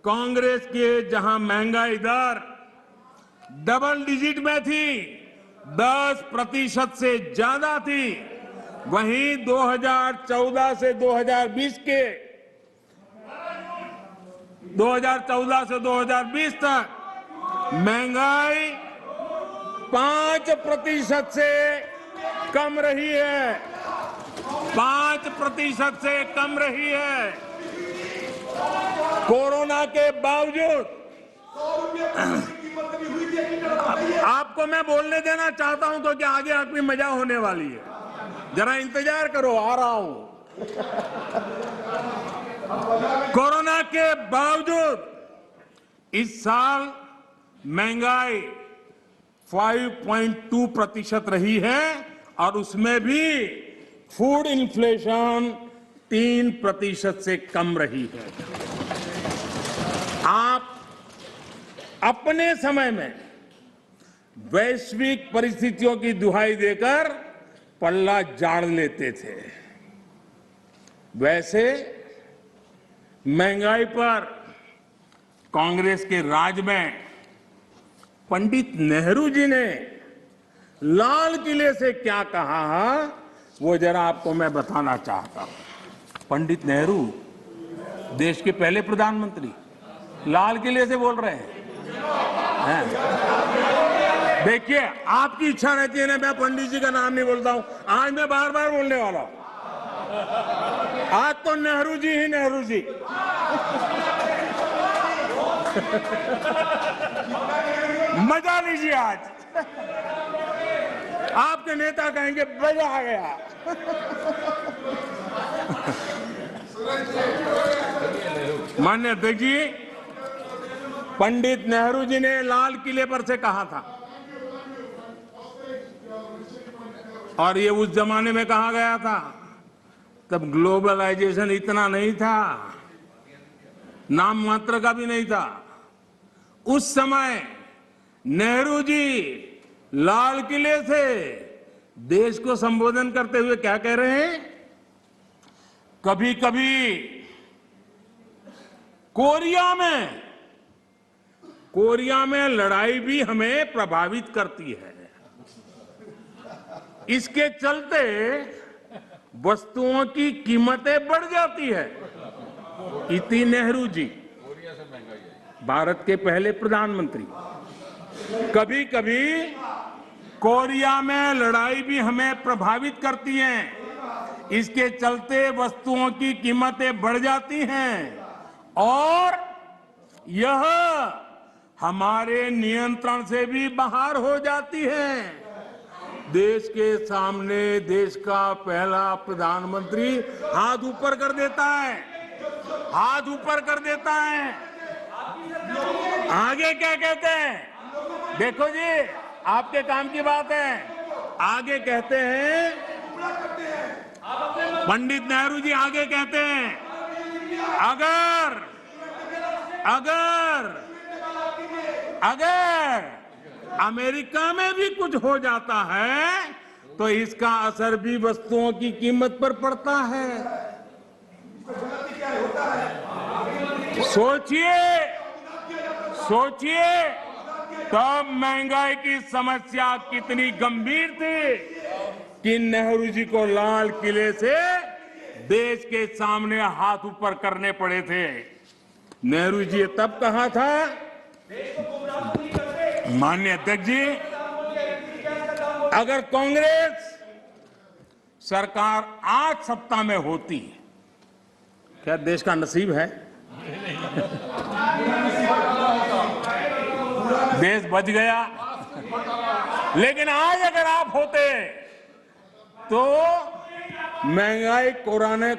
कांग्रेस के जहां महंगाई दर डबल डिजिट में थी, 10% से ज्यादा थी, वहीं 2014 से 2020 तक महंगाई 5% से कम रही है। 5% से कम रही है। कोरोना के बावजूद आपको मैं बोलने देना चाहता हूं तो क्या आगे आपकी मजा होने वाली है, जरा इंतजार करो, आ रहा हूं। कोरोना के बावजूद इस साल महंगाई 5.2% रही है और उसमें भी फूड इन्फ्लेशन 3% से कम रही है। आप अपने समय में वैश्विक परिस्थितियों की दुहाई देकर पल्ला झाड़ लेते थे। वैसे महंगाई पर कांग्रेस के राज में पंडित नेहरू जी ने लाल किले से क्या कहा, वो जरा आपको मैं बताना चाहता हूं। पंडित नेहरू देश के पहले प्रधानमंत्री लाल किले से बोल रहे हैं। देखिए, आपकी इच्छा रहती है ना, मैं पंडित जी का नाम नहीं बोलता हूं, आज मैं बार बार बोलने वाला हूं। आज तो नेहरू जी ही नेहरू जी। मजा लीजिए आज। आपके नेता कहेंगे मजा आ गया। माननीय अध्यक्ष जी, पंडित नेहरू जी ने लाल किले पर से कहा था, और ये उस जमाने में कहा गया था, तब ग्लोबलाइजेशन इतना नहीं था, नाम मात्र का भी नहीं था। उस समय नेहरू जी लाल किले से देश को संबोधन करते हुए क्या कह रहे हैं? कभी कभी कोरिया में लड़ाई भी हमें प्रभावित करती है। इसके चलते वस्तुओं की कीमतें बढ़ जाती है। इति नेहरू जी, भारत के पहले प्रधानमंत्री। कभी कभी कोरिया में लड़ाई भी हमें प्रभावित करती है, इसके चलते वस्तुओं की कीमतें बढ़ जाती हैं और यह हमारे नियंत्रण से भी बाहर हो जाती है। देश के सामने देश का पहला प्रधानमंत्री हाथ ऊपर कर देता है, हाथ ऊपर कर देता है। आगे क्या कहते हैं? देखो जी, आपके काम की बात है। आगे कहते हैं, पंडित नेहरू जी आगे कहते हैं, अगर अमेरिका में भी कुछ हो जाता है तो इसका असर भी वस्तुओं की कीमत पर पड़ता है। सोचिए तब महंगाई की समस्या कितनी गंभीर थी कि नेहरू जी को लाल किले से देश के सामने हाथ ऊपर करने पड़े थे। नेहरू जी तब कहा था, माननीय अध्यक्ष जी, अगर कांग्रेस सरकार आज सत्ता में होती, क्या देश का नसीब है? देश बच गया। लेकिन आज अगर आप होते तो महंगाई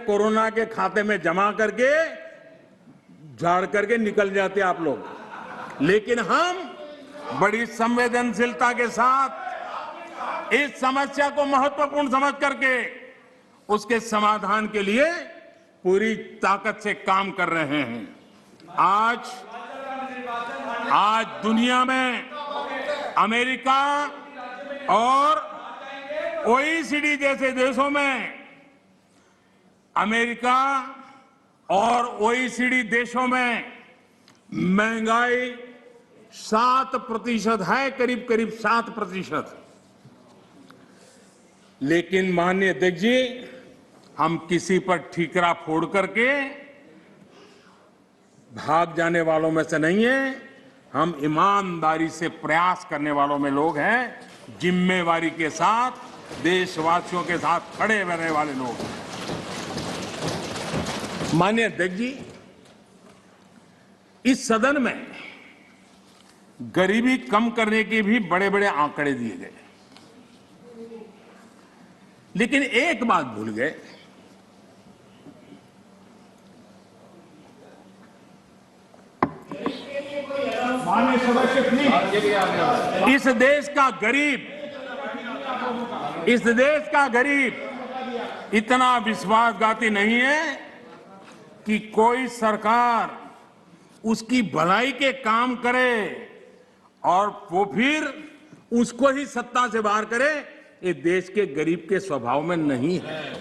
कोरोना के खाते में जमा करके झाड़ करके निकल जाते आप लोग। लेकिन हम बड़ी संवेदनशीलता के साथ इस समस्या को महत्वपूर्ण समझ करके उसके समाधान के लिए पूरी ताकत से काम कर रहे हैं। आज दुनिया में अमेरिका और ओईसीडी जैसे देशों में, अमेरिका और ओईसीडी देशों में महंगाई 7% है, करीब 7%। लेकिन माननीय अध्यक्ष जी, हम किसी पर ठीकरा फोड़ करके भाग जाने वालों में से नहीं है। हम ईमानदारी से प्रयास करने वालों में लोग हैं, जिम्मेवारी के साथ देशवासियों के साथ खड़े रहने वाले लोग हैं। माननीय अध्यक्ष जी, इस सदन में गरीबी कम करने के भी बड़े बड़े आंकड़े दिए गए, लेकिन एक बात भूल गए। माननीय सदस्य प्लीज। इस देश का गरीब इतना विश्वासघाती नहीं है कि कोई सरकार उसकी भलाई के काम करे और वो फिर उसको ही सत्ता से बाहर करे। ये देश के गरीब के स्वभाव में नहीं है।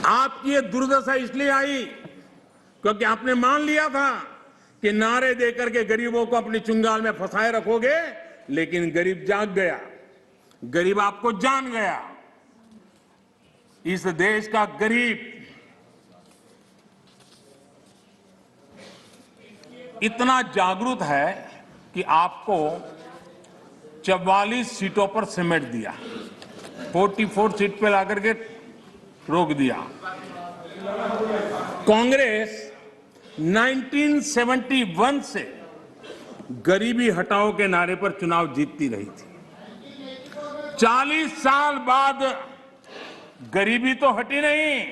आपकी ये दुर्दशा इसलिए आई क्योंकि आपने मान लिया था कि नारे देकर के गरीबों को अपनी चुंगाल में फंसाए रखोगे, लेकिन गरीब जाग गया, गरीब आपको जान गया। इस देश का गरीब इतना जागरूक है कि आपको 44 सीटों पर समेट दिया, 44 सीट पे लाकर के रोक दिया। कांग्रेस 1971 से गरीबी हटाओ के नारे पर चुनाव जीतती रही थी। 40 साल बाद गरीबी तो हटी नहीं,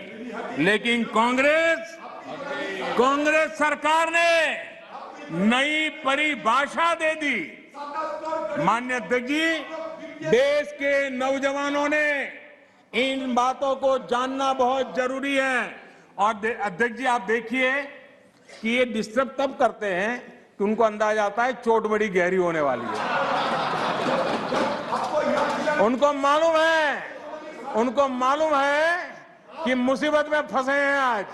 लेकिन कांग्रेस सरकार ने नई परिभाषा दे दी। माननीय अध्यक्ष जी, देश के नौजवानों ने इन बातों को जानना बहुत जरूरी है। और अध्यक्ष जी, आप देखिए कि ये डिस्टर्ब तब करते हैं कि उनको अंदाजा आता है चोट बड़ी गहरी होने वाली है। उनको मालूम है कि मुसीबत में फंसे हैं आज,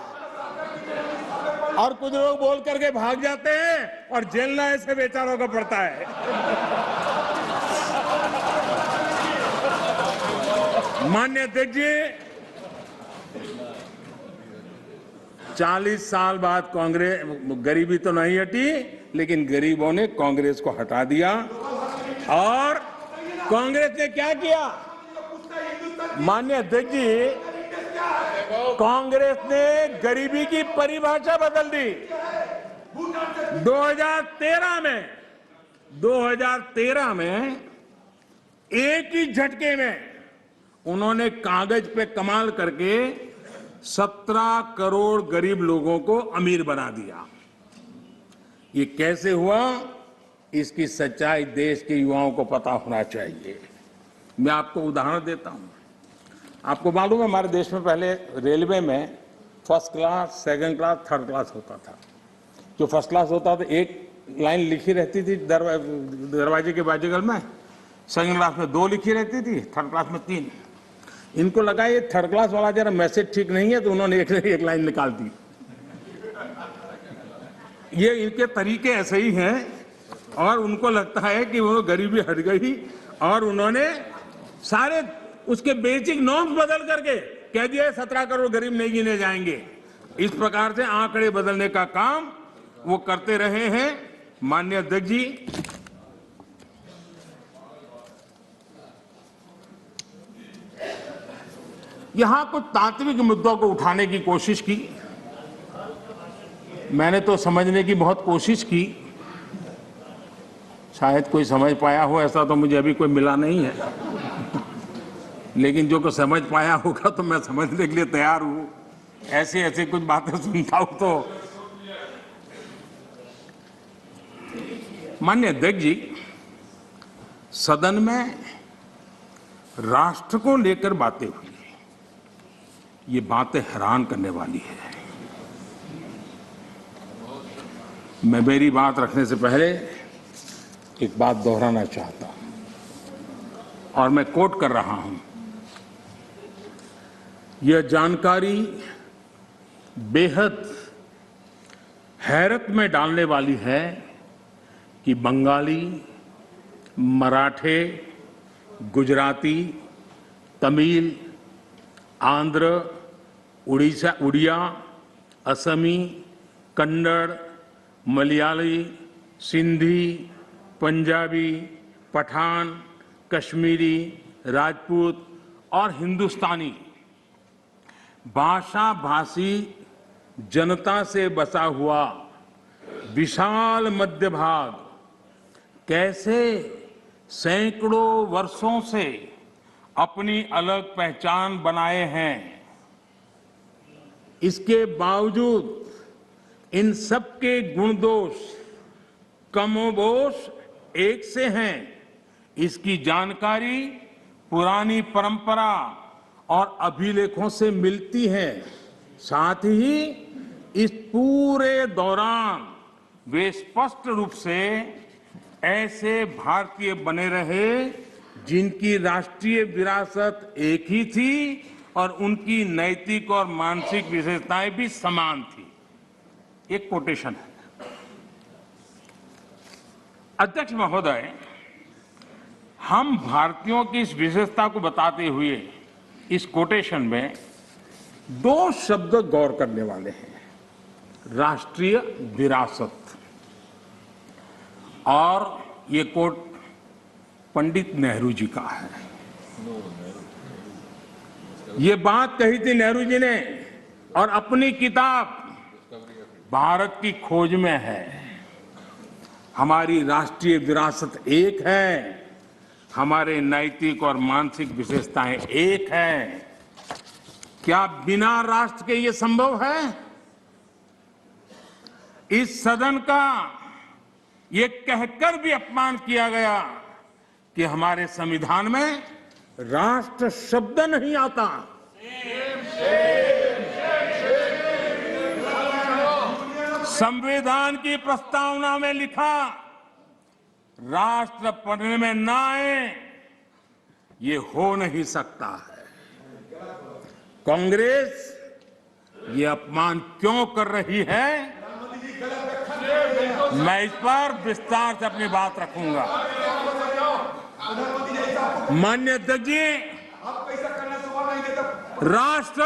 और कुछ लोग बोल करके भाग जाते हैं और झेलना ऐसे बेचारों को पड़ता है। माननीय अध्यक्ष जी, 40 साल बाद कांग्रेस, गरीबी तो नहीं हटी, लेकिन गरीबों ने कांग्रेस को हटा दिया। और कांग्रेस ने क्या किया? माननीय अध्यक्ष जी, कांग्रेस ने गरीबी की परिभाषा बदल दी। 2013 में एक ही झटके में उन्होंने कागज पे कमाल करके 17 करोड़ गरीब लोगों को अमीर बना दिया। ये कैसे हुआ, इसकी सच्चाई देश के युवाओं को पता होना चाहिए। मैं आपको उदाहरण देता हूं। आपको मालूम है, हमारे देश में पहले रेलवे में first class, second class, third class होता था। जो फर्स्ट क्लास होता था, एक लाइन लिखी रहती थी दरवाजे के बाजूगल में, सेकंड क्लास में 2 लिखी रहती थी, थर्ड क्लास में 3। इनको लगा ये थर्ड क्लास वाला जरा मैसेज ठीक नहीं है, तो उन्होंने एक लाइन निकाल दी। ये इनके तरीके ऐसे ही हैं, और उनको लगता है कि वो गरीबी हट गई, और उन्होंने सारे उसके बेसिक नॉर्म्स बदल करके कह दिया 17 करोड़ गरीब नहीं गिने जाएंगे। इस प्रकार से आंकड़े बदलने का काम वो करते रहे हैं। माननीय अध्यक्ष जी, यहां कुछ तात्विक मुद्दों को उठाने की कोशिश की। मैंने तो समझने की बहुत कोशिश की, शायद कोई समझ पाया हो, ऐसा तो मुझे अभी कोई मिला नहीं है। लेकिन जो को समझ पाया होगा तो मैं समझने के लिए तैयार हूं। ऐसे कुछ बातें सुनता हूं तो। माननीय अध्यक्ष जी, सदन में राष्ट्र को लेकर बातें हुई, ये बातें हैरान करने वाली है। मैं मेरी बात रखने से पहले एक बात दोहराना चाहता हूं, और मैं कोट कर रहा हूं। यह जानकारी बेहद हैरत में डालने वाली है कि बंगाली, मराठे, गुजराती, तमिल, आंध्र, उड़िया, असमी, कन्नड़, मलयाली, सिंधी, पंजाबी, पठान, कश्मीरी, राजपूत और हिंदुस्तानी भाषा भाषी जनता से बसा हुआ विशाल मध्य भाग कैसे सैकड़ों वर्षों से अपनी अलग पहचान बनाए हैं। इसके बावजूद इन सबके गुण दोष कमोबेश एक से हैं। इसकी जानकारी पुरानी परंपरा और अभिलेखों से मिलती है। साथ ही इस पूरे दौरान वे स्पष्ट रूप से ऐसे भारतीय बने रहे जिनकी राष्ट्रीय विरासत एक ही थी और उनकी नैतिक और मानसिक विशेषताएं भी समान थी। एक कोटेशन है। अध्यक्ष महोदय, हम भारतीयों की इस विशेषता को बताते हुए इस कोटेशन में दो शब्द गौर करने वाले हैं, राष्ट्रीय विरासत। और ये कोट पंडित नेहरू जी का है। ये बात कही थी नेहरू जी ने, और अपनी किताब भारत की खोज में है। हमारी राष्ट्रीय विरासत एक है, हमारे नैतिक और मानसिक विशेषताएं एक है। क्या बिना राष्ट्र के ये संभव है? इस सदन का ये कहकर भी अपमान किया गया कि हमारे संविधान में राष्ट्र शब्द नहीं आता। संविधान की प्रस्तावना में लिखा राष्ट्र पढ़ने में ना आए, ये हो नहीं सकता है। कांग्रेस ये अपमान क्यों कर रही है, मैं इस पर विस्तार से अपनी बात रखूंगा। माननीय अध्यक्ष जी, आप कैसा करना सवाल नहीं देता। राष्ट्र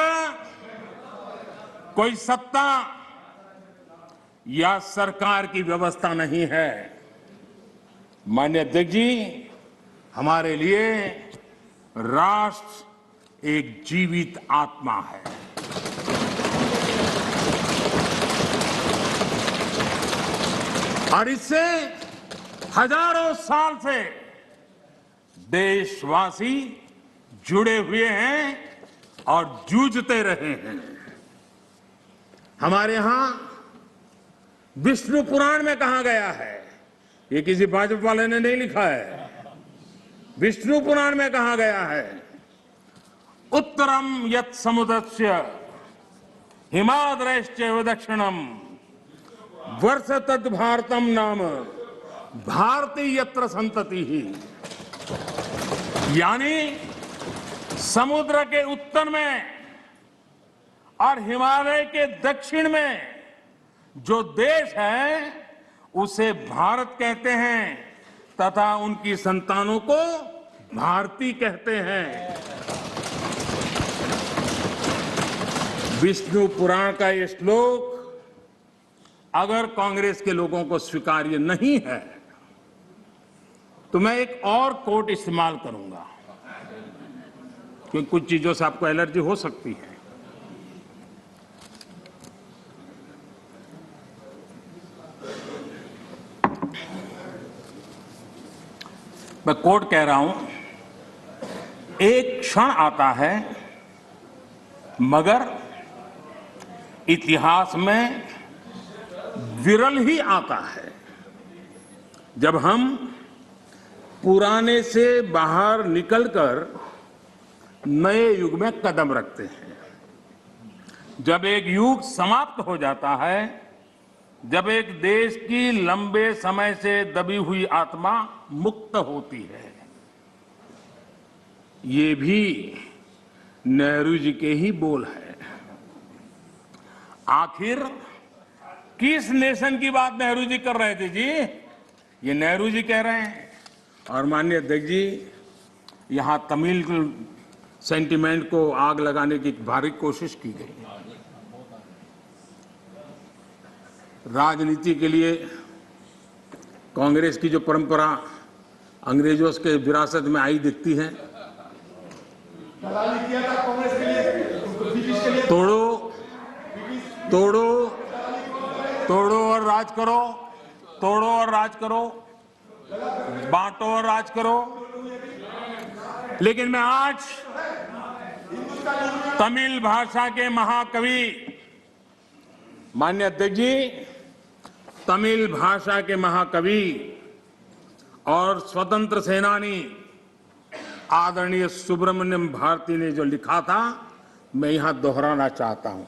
कोई सत्ता या सरकार की व्यवस्था नहीं है। माननीय अध्यक्ष जी, हमारे लिए राष्ट्र एक जीवित आत्मा है। और इससे हजारों साल से देशवासी जुड़े हुए हैं और जूझते रहे हैं। हमारे यहां विष्णु पुराण में कहा गया है, ये किसी भाजपा वाले ने नहीं लिखा है, विष्णु पुराण में कहा गया है, उत्तरम यत् समुद्रस्य हिमाद्रश्च दक्षिणम वर्ष तद भारतम नाम भारती यत्र संतति ही। यानी समुद्र के उत्तर में और हिमालय के दक्षिण में जो देश है उसे भारत कहते हैं तथा उनकी संतानों को भारती कहते हैं। विष्णु पुराण का ये श्लोक अगर कांग्रेस के लोगों को स्वीकार्य नहीं है तो मैं एक और कोट इस्तेमाल करूंगा, क्योंकि कुछ चीजों से आपको एलर्जी हो सकती है। मैं कोट कह रहा हूं, एक क्षण आता है मगर इतिहास में विरल ही आता है जब हम पुराने से बाहर निकलकर नए युग में कदम रखते हैं। जब एक युग समाप्त हो जाता है, जब एक देश की लंबे समय से दबी हुई आत्मा मुक्त होती है। ये भी नेहरू जी के ही बोल है। आखिर किस नेशन की बात नेहरू जी कर रहे थे जी? ये नेहरू जी कह रहे हैं। और माननीय अध्यक्ष जी, यहां तमिल सेंटिमेंट को आग लगाने की भारी कोशिश की गई। राजनीति के लिए कांग्रेस की जो परंपरा अंग्रेजों के विरासत में आई दिखती है, दलाली किया था कांग्रेस के लिए, ब्रिटिश के लिए। तोड़ो तोड़ो तोड़ो और राज करो, तोड़ो और राज करो, बांटो और राज करो। लेकिन मैं आज तमिल भाषा के महाकवि, माननीय अध्यक्ष जी, तमिल भाषा के महाकवि और स्वतंत्र सेनानी आदरणीय सुब्रमण्यम भारती ने जो लिखा था, मैं यहां दोहराना चाहता हूं।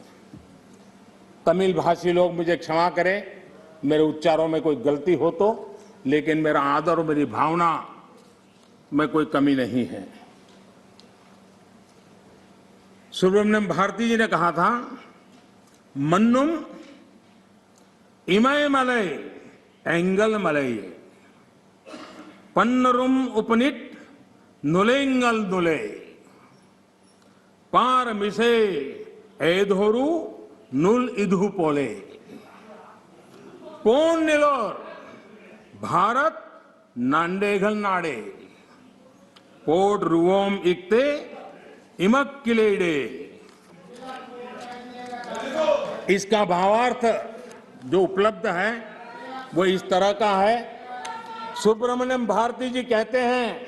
तमिल भाषी लोग मुझे क्षमा करें, मेरे उच्चारों में कोई गलती हो तो, लेकिन मेरा आदर और मेरी भावना में कोई कमी नहीं है। सुब्रमण्यम भारती जी ने कहा था, मन्नुम इमय मलय एंगल मलय पन्नरुम उपनिट नुलेंगल नुले। पारमिसे एधोरु नुल इधु पोले पोन निलोर भारत नांडेगल नाडे पोड रुवोम इक्ते इमक किलेडे। इसका भावार्थ जो उपलब्ध है वो इस तरह का है। सुब्रमण्यम भारती जी कहते हैं,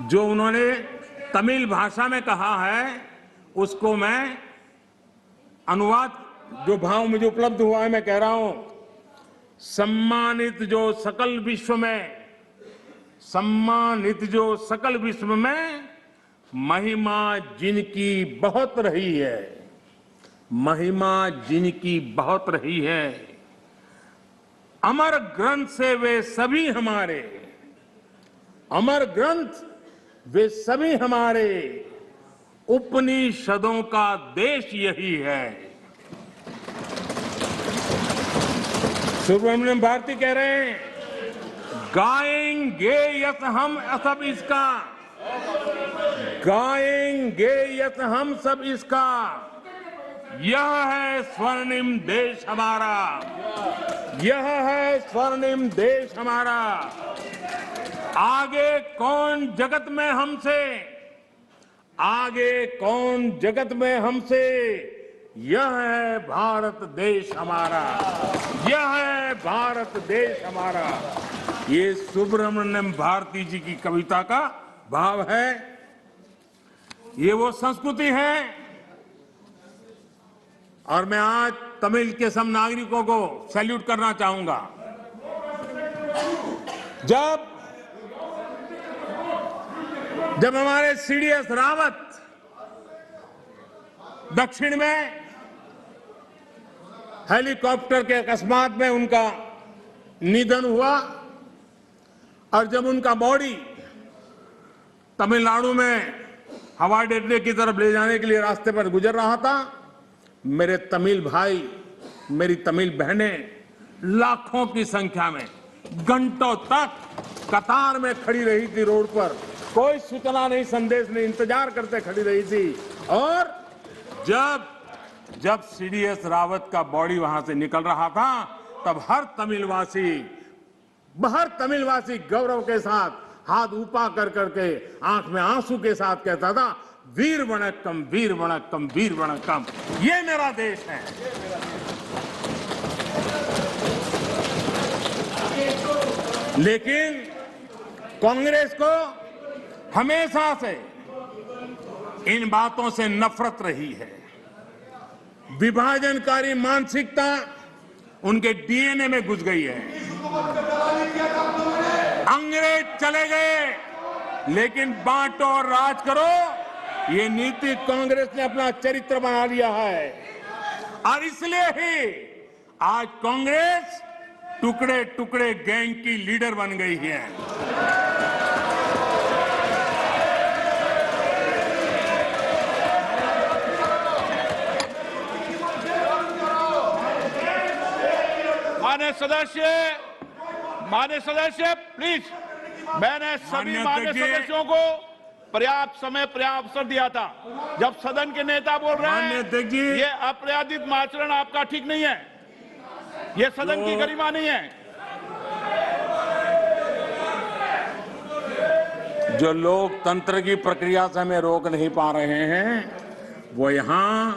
जो उन्होंने तमिल भाषा में कहा है उसको मैं अनुवाद जो भाव मुझे उपलब्ध हुआ है मैं कह रहा हूं। सम्मानित जो सकल विश्व में महिमा जिनकी बहुत रही है, महिमा जिनकी बहुत रही है, अमर ग्रंथ से वे सभी हमारे, अमर ग्रंथ वे सभी हमारे, उपनिषदों का देश यही है। सुब्रमण्यम भारती कह रहे हैं, गाएंगे यस हम सब इसका, गाएंगे यस हम सब इसका, यह है स्वर्णिम देश हमारा, यह है स्वर्णिम देश हमारा। आगे कौन जगत में हमसे, आगे कौन जगत में हमसे, यह है भारत देश हमारा, यह है भारत देश हमारा। ये सुब्रमण्यम भारती जी की कविता का भाव है। ये वो संस्कृति है। और मैं आज तमिल के सब नागरिकों को सैल्यूट करना चाहूंगा। जब हमारे सीडीएस रावत दक्षिण में हेलीकॉप्टर के अकस्मात में उनका निधन हुआ और जब उनका बॉडी तमिलनाडु में हवाई अड्डे की तरफ ले जाने के लिए रास्ते पर गुजर रहा था, मेरे तमिल भाई, मेरी तमिल बहनें लाखों की संख्या में घंटों तक कतार में खड़ी रही थी रोड पर, कोई सूचना नहीं, संदेश नहीं, इंतजार करते खड़ी रही थी। और जब सीडीएस रावत का बॉडी वहां से निकल रहा था तब हर तमिलवासी गौरव के साथ हाथ ऊपर कर करके आंख में आंसू के साथ कहता था, वीर वणक्कम, वीर वणक्कम, वीर वणक्कम, ये मेरा देश है। लेकिन कांग्रेस को हमेशा से इन बातों से नफरत रही है। विभाजनकारी मानसिकता उनके डीएनए में घुस गई है। अंग्रेज चले गए लेकिन बांटो और राज करो, ये नीति कांग्रेस ने अपना चरित्र बना लिया है। और इसलिए ही आज कांग्रेस टुकड़े टुकड़े गैंग की लीडर बन गई है। मान्य सदस्य प्लीज, मैंने सभी मान्य सदस्यों को पर्याप्त समय पर्याप्त अवसर दिया था। जब सदन के नेता बोल रहे हैं ये अप्रयादित आचरण आपका ठीक नहीं है, ये सदन की गरिमा नहीं है। जो लोकतंत्र की प्रक्रिया से हमें रोक नहीं पा रहे हैं वो यहां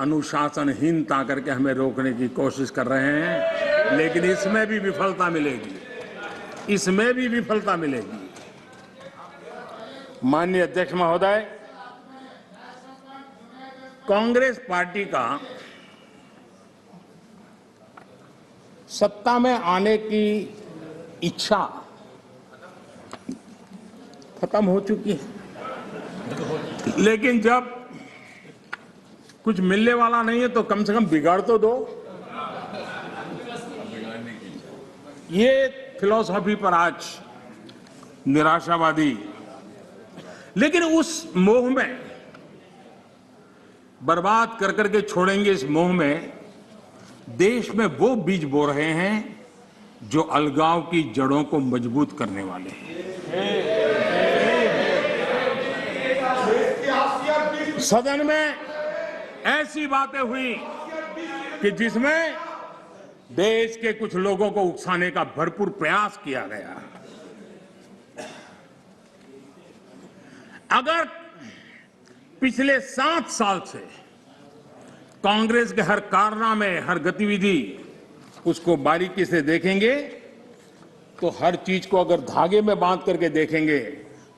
अनुशासनहीनता करके हमें रोकने की कोशिश कर रहे हैं, लेकिन इसमें भी विफलता मिलेगी, इसमें भी विफलता मिलेगी। माननीय अध्यक्ष महोदय, कांग्रेस पार्टी का सत्ता में आने की इच्छा खत्म हो चुकी है, लेकिन जब कुछ मिलने वाला नहीं है तो कम से कम बिगाड़ तो दो। ये फिलॉसफी पर आज निराशावादी, लेकिन उस मोह में बर्बाद कर करके छोड़ेंगे, इस मोह में देश में वो बीज बो रहे हैं जो अलगाव की जड़ों को मजबूत करने वाले हैं। सदन में ऐसी बातें हुई कि जिसमें देश के कुछ लोगों को उकसाने का भरपूर प्रयास किया गया। अगर पिछले 7 साल से कांग्रेस के हर कारनामे, हर गतिविधि उसको बारीकी से देखेंगे तो हर चीज को अगर धागे में बांध करके देखेंगे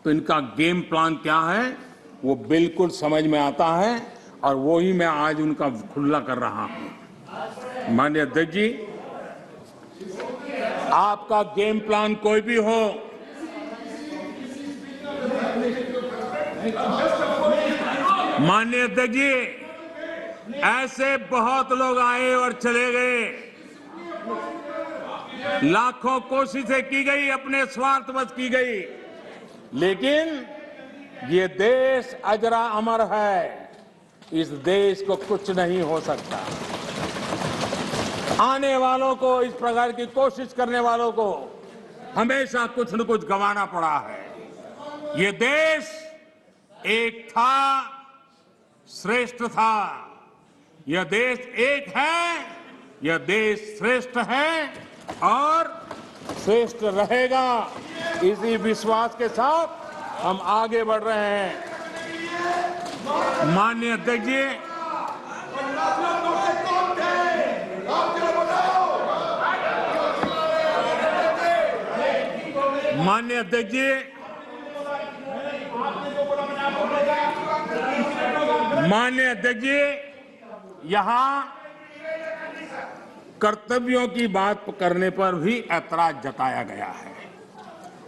तो इनका गेम प्लान क्या है वो बिल्कुल समझ में आता है, और वो ही मैं आज उनका खुला कर रहा हूं। माननीय अध्यक्ष जी, आपका गेम प्लान कोई भी हो, माननीय अध्यक्ष जी, ऐसे बहुत लोग आए और चले गए, लाखों कोशिशें की गई, अपने स्वार्थवश की गई, लेकिन ये देश अजरा अमर है। इस देश को कुछ नहीं हो सकता। आने वालों को, इस प्रकार की कोशिश करने वालों को हमेशा कुछ न कुछ गंवाना पड़ा है। ये देश एक था, श्रेष्ठ था। यह देश एक है, यह देश श्रेष्ठ है और श्रेष्ठ रहेगा। इसी विश्वास के साथ हम आगे बढ़ रहे हैं। माननीय अध्यक्ष जी, माननीय अध्यक्ष जी, माननीय अध्यक्ष जी, यहां कर्तव्यों की बात करने पर भी ऐतराज जताया गया है।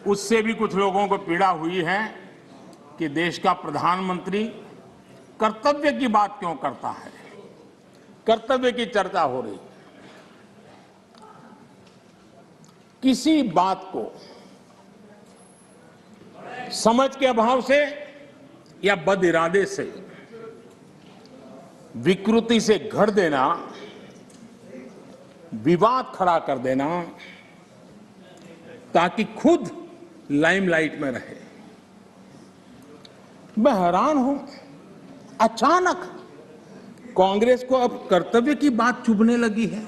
उससे भी कुछ लोगों को पीड़ा हुई है कि देश का प्रधानमंत्री कर्तव्य की बात क्यों करता है, कर्तव्य की चर्चा हो रही। किसी बात को समझ के अभाव से या बद इरादे से विकृति से घर देना, विवाद खड़ा कर देना ताकि खुद लाइमलाइट में रहे। मैं हैरान हूं, अचानक कांग्रेस को अब कर्तव्य की बात चुभने लगी है।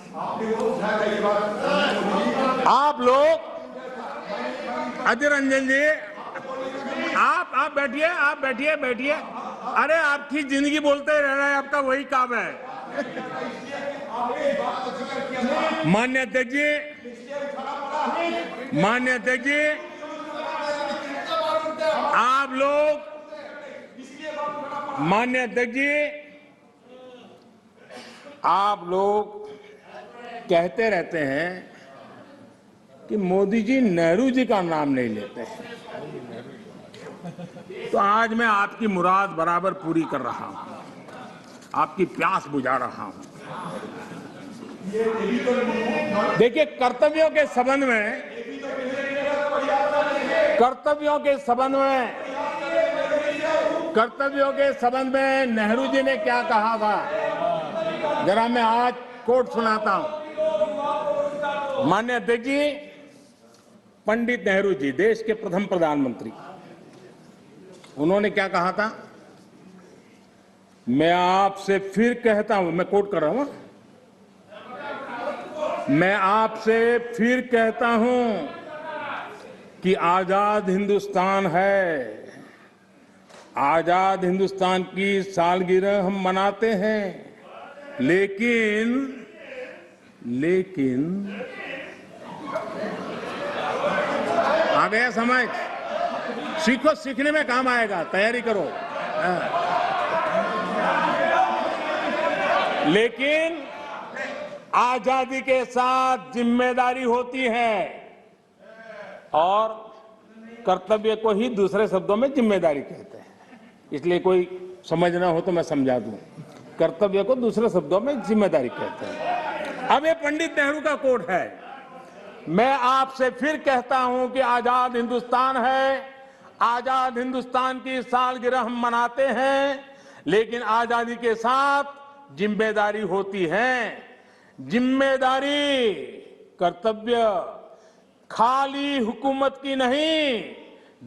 आप लोग, अधीर रंजन जी, आप बैठिए, आप बैठिए। अरे आपकी जिंदगी बोलते रहना है, आपका वही काम है। माननीय अध्यक्ष जी, माननीय अध्यक्ष जी, आप लोग, माननीय अध्यक्ष जी, आप लोग कहते रहते हैं कि मोदी जी नेहरू जी का नाम नहीं लेते हैं। तो आज मैं आपकी मुराद बराबर पूरी कर रहा हूं, आपकी प्यास बुझा रहा हूं। देखिए, कर्तव्यों के संबंध में, कर्तव्यों के संबंध में नेहरू जी ने क्या कहा था, जरा मैं आज कोट सुनाता हूं। माननीय अध्यक्ष जी, पंडित नेहरू जी, देश के प्रथम प्रधानमंत्री, उन्होंने क्या कहा था? मैं आपसे फिर कहता हूं, मैं कोट कर रहा हूं, मैं आपसे फिर कहता हूं कि आजाद हिंदुस्तान है। आजाद हिंदुस्तान की सालगिरह हम मनाते हैं, लेकिन आ गया समझ? सीखो, सीखने में काम आएगा, तैयारी करो। लेकिन आजादी के साथ जिम्मेदारी होती है, और कर्तव्य को ही दूसरे शब्दों में जिम्मेदारी कहते हैं। इसलिए कोई समझ ना हो तो मैं समझा दूं, कर्तव्य को दूसरे शब्दों में जिम्मेदारी कहते हैं। अब ये पंडित नेहरू का कोट है, मैं आपसे फिर कहता हूं कि आजाद हिंदुस्तान है, आजाद हिंदुस्तान की सालगिरह हम मनाते हैं, लेकिन आजादी के साथ जिम्मेदारी होती है। जिम्मेदारी, कर्तव्य खाली हुकूमत की नहीं,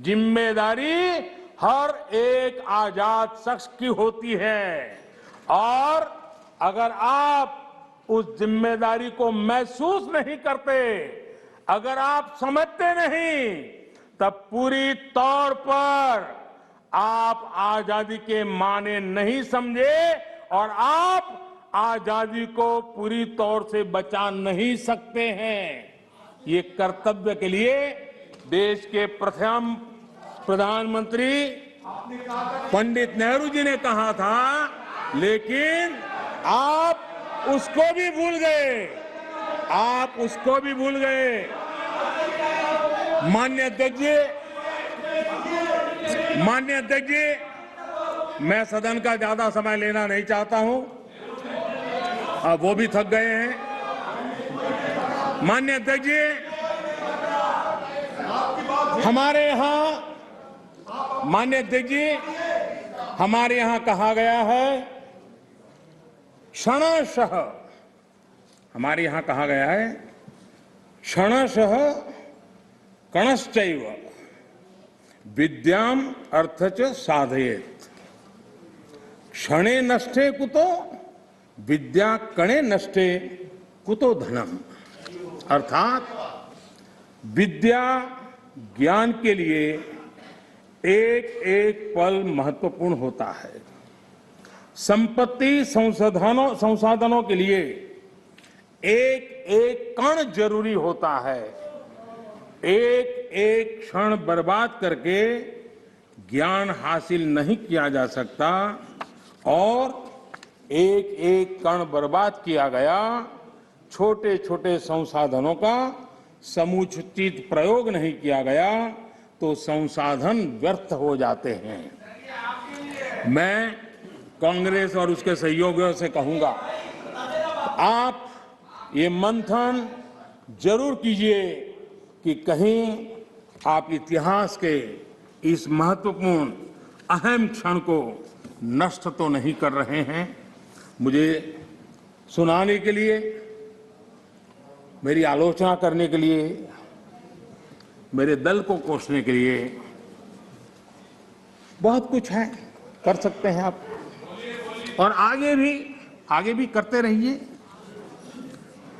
जिम्मेदारी हर एक आजाद शख्स की होती है और अगर आप उस जिम्मेदारी को महसूस नहीं करते, अगर आप समझते नहीं, तब पूरी तौर पर आप आजादी के माने नहीं समझे और आप आजादी को पूरी तौर से बचा नहीं सकते हैं। ये कर्तव्य के लिए देश के प्रथम प्रधानमंत्री पंडित नेहरू जी ने कहा था, लेकिन आप उसको भी भूल गए, आप उसको भी भूल गए। माननीय अध्यक्ष जी, मैं सदन का ज्यादा समय लेना नहीं चाहता हूं, अब वो भी थक गए हैं। माननीय अध्यक्ष जी, हमारे यहां कहा गया है क्षणशः, हमारे यहां कहा गया है क्षणशः कणश्चैव विद्याम अर्थच साधयेत्। क्षणे नष्टे कुतो विद्या कणे नष्टे कुतो धनम। अर्थात विद्या ज्ञान के लिए एक एक पल महत्वपूर्ण होता है। संपत्ति संसाधनों के लिए एक एक कण जरूरी होता है। एक एक क्षण बर्बाद करके ज्ञान हासिल नहीं किया जा सकता और एक एक कण बर्बाद किया गया, छोटे छोटे संसाधनों का समुचित प्रयोग नहीं किया गया तो संसाधन व्यर्थ हो जाते हैं। मैं कांग्रेस और उसके सहयोगियों से कहूंगा, आप ये मंथन जरूर कीजिए कि कहीं आप इतिहास के इस महत्वपूर्ण अहम क्षण को नष्ट तो नहीं कर रहे हैं। मुझे सुनाने के लिए, मेरी आलोचना करने के लिए, मेरे दल को कोसने के लिए बहुत कुछ है, कर सकते हैं आप और आगे भी करते रहिए,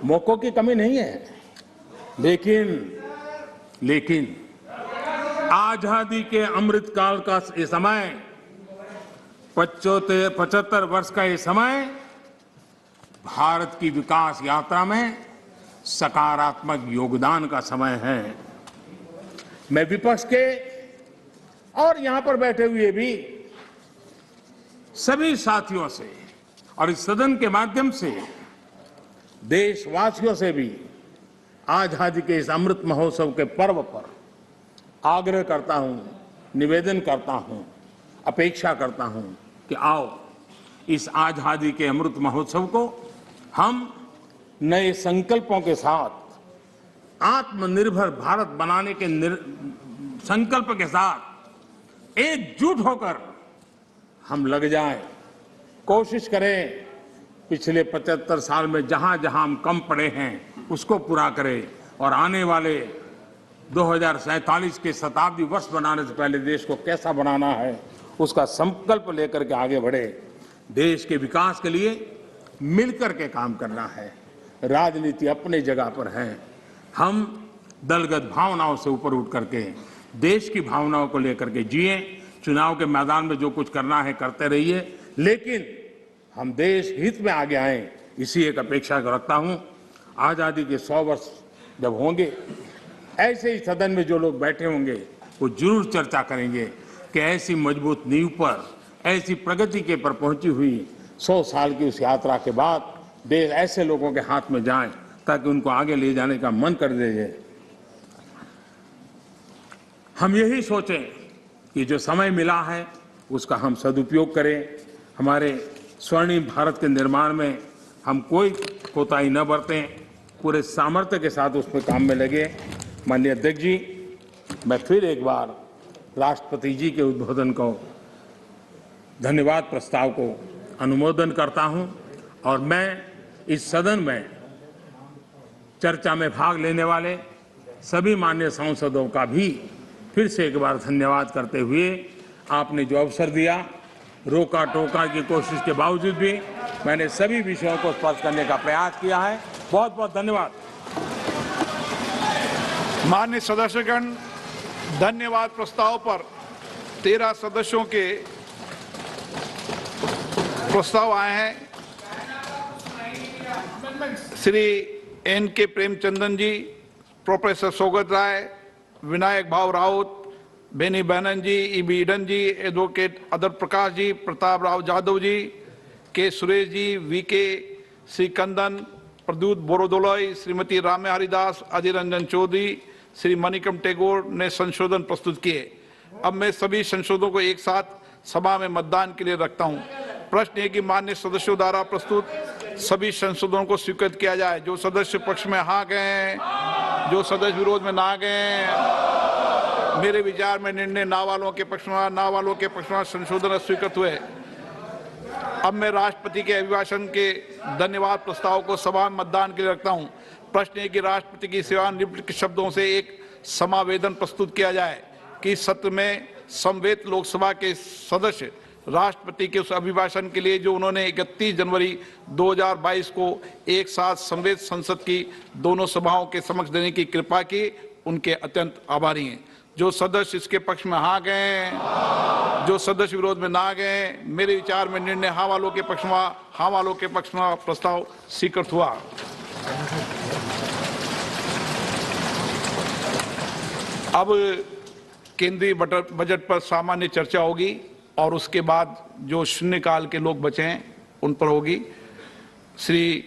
मौकों की कमी नहीं है। लेकिन आजादी के अमृत काल का ये समय, 75 वर्ष का ये समय भारत की विकास यात्रा में सकारात्मक योगदान का समय है। मैं विपक्ष के और यहां पर बैठे हुए भी सभी साथियों से और इस सदन के माध्यम से देशवासियों से भी आजादी के इस अमृत महोत्सव के पर्व पर आग्रह करता हूं, निवेदन करता हूं, अपेक्षा करता हूं कि आओ इस आजादी के अमृत महोत्सव को हम नए संकल्पों के साथ, आत्मनिर्भर भारत बनाने के संकल्प के साथ एकजुट होकर हम लग जाएं, कोशिश करें पिछले 75 साल में जहां जहां हम कम पड़े हैं उसको पूरा करें और आने वाले 2047 के शताब्दी वर्ष बनाने से पहले देश को कैसा बनाना है उसका संकल्प लेकर के आगे बढ़े। देश के विकास के लिए मिलकर के काम करना है। राजनीति अपने जगह पर है, हम दलगत भावनाओं से ऊपर उठ करके देश की भावनाओं को लेकर के जिए। चुनाव के मैदान में जो कुछ करना है करते रहिए, लेकिन हम देश हित में आगे आए, इसी एक अपेक्षा रखता हूं। आजादी के 100 वर्ष जब होंगे, ऐसे ही सदन में जो लोग बैठे होंगे वो जरूर चर्चा करेंगे कि ऐसी मजबूत नींव पर, ऐसी प्रगति के पर पहुंची हुई 100 साल की उस यात्रा के बाद देश ऐसे लोगों के हाथ में जाए ताकि उनको आगे ले जाने का मन कर दे। हम यही सोचें कि जो समय मिला है उसका हम सदुपयोग करें। हमारे स्वर्णिम भारत के निर्माण में हम कोई कोताही न बरतें, पूरे सामर्थ्य के साथ उस पर काम में लगे। माननीय अध्यक्ष जी, मैं फिर एक बार राष्ट्रपति जी के उद्बोधन को, धन्यवाद प्रस्ताव को अनुमोदन करता हूं और मैं इस सदन में चर्चा में भाग लेने वाले सभी माननीय सांसदों का भी फिर से एक बार धन्यवाद करते हुए आपने जो अवसर दिया, रोका टोका की कोशिश के बावजूद भी मैंने सभी विषयों को स्पर्श करने का प्रयास किया है। बहुत बहुत धन्यवाद। माननीय सदस्यगण, धन्यवाद प्रस्ताव पर 13 सदस्यों के प्रस्ताव आए हैं। श्री N.K. प्रेमचंदन जी, प्रोफेसर सौगत राय, विनायक भाव राउत, बेनी बैनर्जी, E.B. ईडन जी, एडवोकेट अदर प्रकाश जी, प्रताप राव जाधव जी, के सुरेश जी, V.K. श्री कंदन, प्रद्युत बोरोदोलोई, श्रीमती रामे हरिदास, अजय रंजन चौधरी, श्री मणिकम टेगोर ने संशोधन प्रस्तुत किए। अब मैं सभी संशोधनों को एक साथ सभा में मतदान के लिए रखता हूं। प्रश्न है कि माननीय सदस्यों द्वारा प्रस्तुत सभी संशोधनों को स्वीकृत किया जाए। जो सदस्य पक्ष में हाँ गए, जो सदस्य विरोध में ना गए। मेरे विचार में निर्णय ना वालों के पक्ष में संशोधन स्वीकृत हुए। अब मैं राष्ट्रपति के अभिभाषण के धन्यवाद प्रस्ताव को सभा में मतदान के लिए रखता हूं। प्रश्न है कि राष्ट्रपति की सेवा निम्नलिखित शब्दों से एक समावेदन प्रस्तुत किया जाए कि सत्र में समवेत लोकसभा के सदस्य राष्ट्रपति के उस अभिभाषण के लिए जो उन्होंने 31 जनवरी 2022 को एक साथ समवेत संसद की दोनों सभाओं के समक्ष देने की कृपा की, उनके अत्यंत आभारी हैं। जो सदस्य इसके पक्ष में हाँ गए, जो सदस्य विरोध में ना गए। मेरे विचार में निर्णय हाँ वालों के पक्ष में प्रस्ताव स्वीकृत हुआ। अब केंद्रीय बजट पर सामान्य चर्चा होगी और उसके बाद जो शून्यकाल के लोग बचे हैं उन पर होगी। श्री